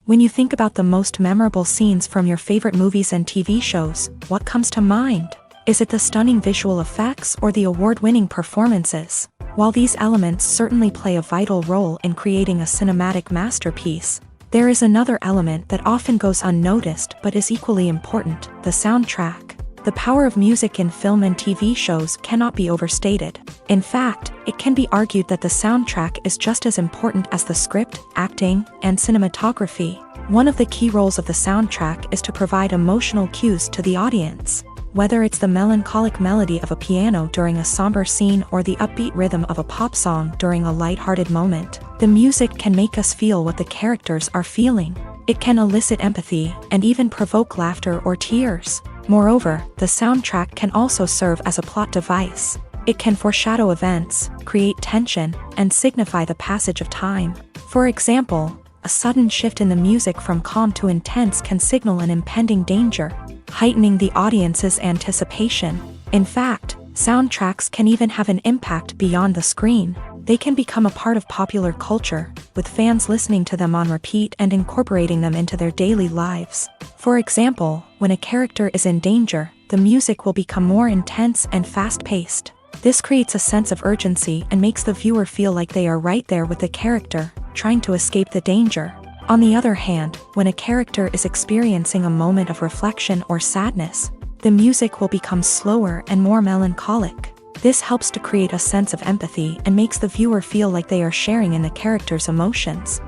Speaker 1: When you think about the most memorable scenes from your favorite movies and TV shows, what comes to mind? Is it the stunning visual effects or the award-winning performances? While these elements certainly play a vital role in creating a cinematic masterpiece, there is another element that often goes unnoticed but is equally important: the soundtrack. The power of music in film and TV shows cannot be overstated. In fact, it can be argued that the soundtrack is just as important as the script, acting, and cinematography. One of the key roles of the soundtrack is to provide emotional cues to the audience. Whether it's the melancholic melody of a piano during a somber scene or the upbeat rhythm of a pop song during a light-hearted moment, the music can make us feel what the characters are feeling. It can elicit empathy and even provoke laughter or tears. Moreover, the soundtrack can also serve as a plot device. It can foreshadow events, create tension, and signify the passage of time. For example, a sudden shift in the music from calm to intense can signal an impending danger, heightening the audience's anticipation. In fact, soundtracks can even have an impact beyond the screen. They can become a part of popular culture, with fans listening to them on repeat and incorporating them into their daily lives. For example, when a character is in danger, the music will become more intense and fast-paced. This creates a sense of urgency and makes the viewer feel like they are right there with the character, trying to escape the danger. On the other hand, when a character is experiencing a moment of reflection or sadness, the music will become slower and more melancholic. This helps to create a sense of empathy and makes the viewer feel like they are sharing in the character's emotions.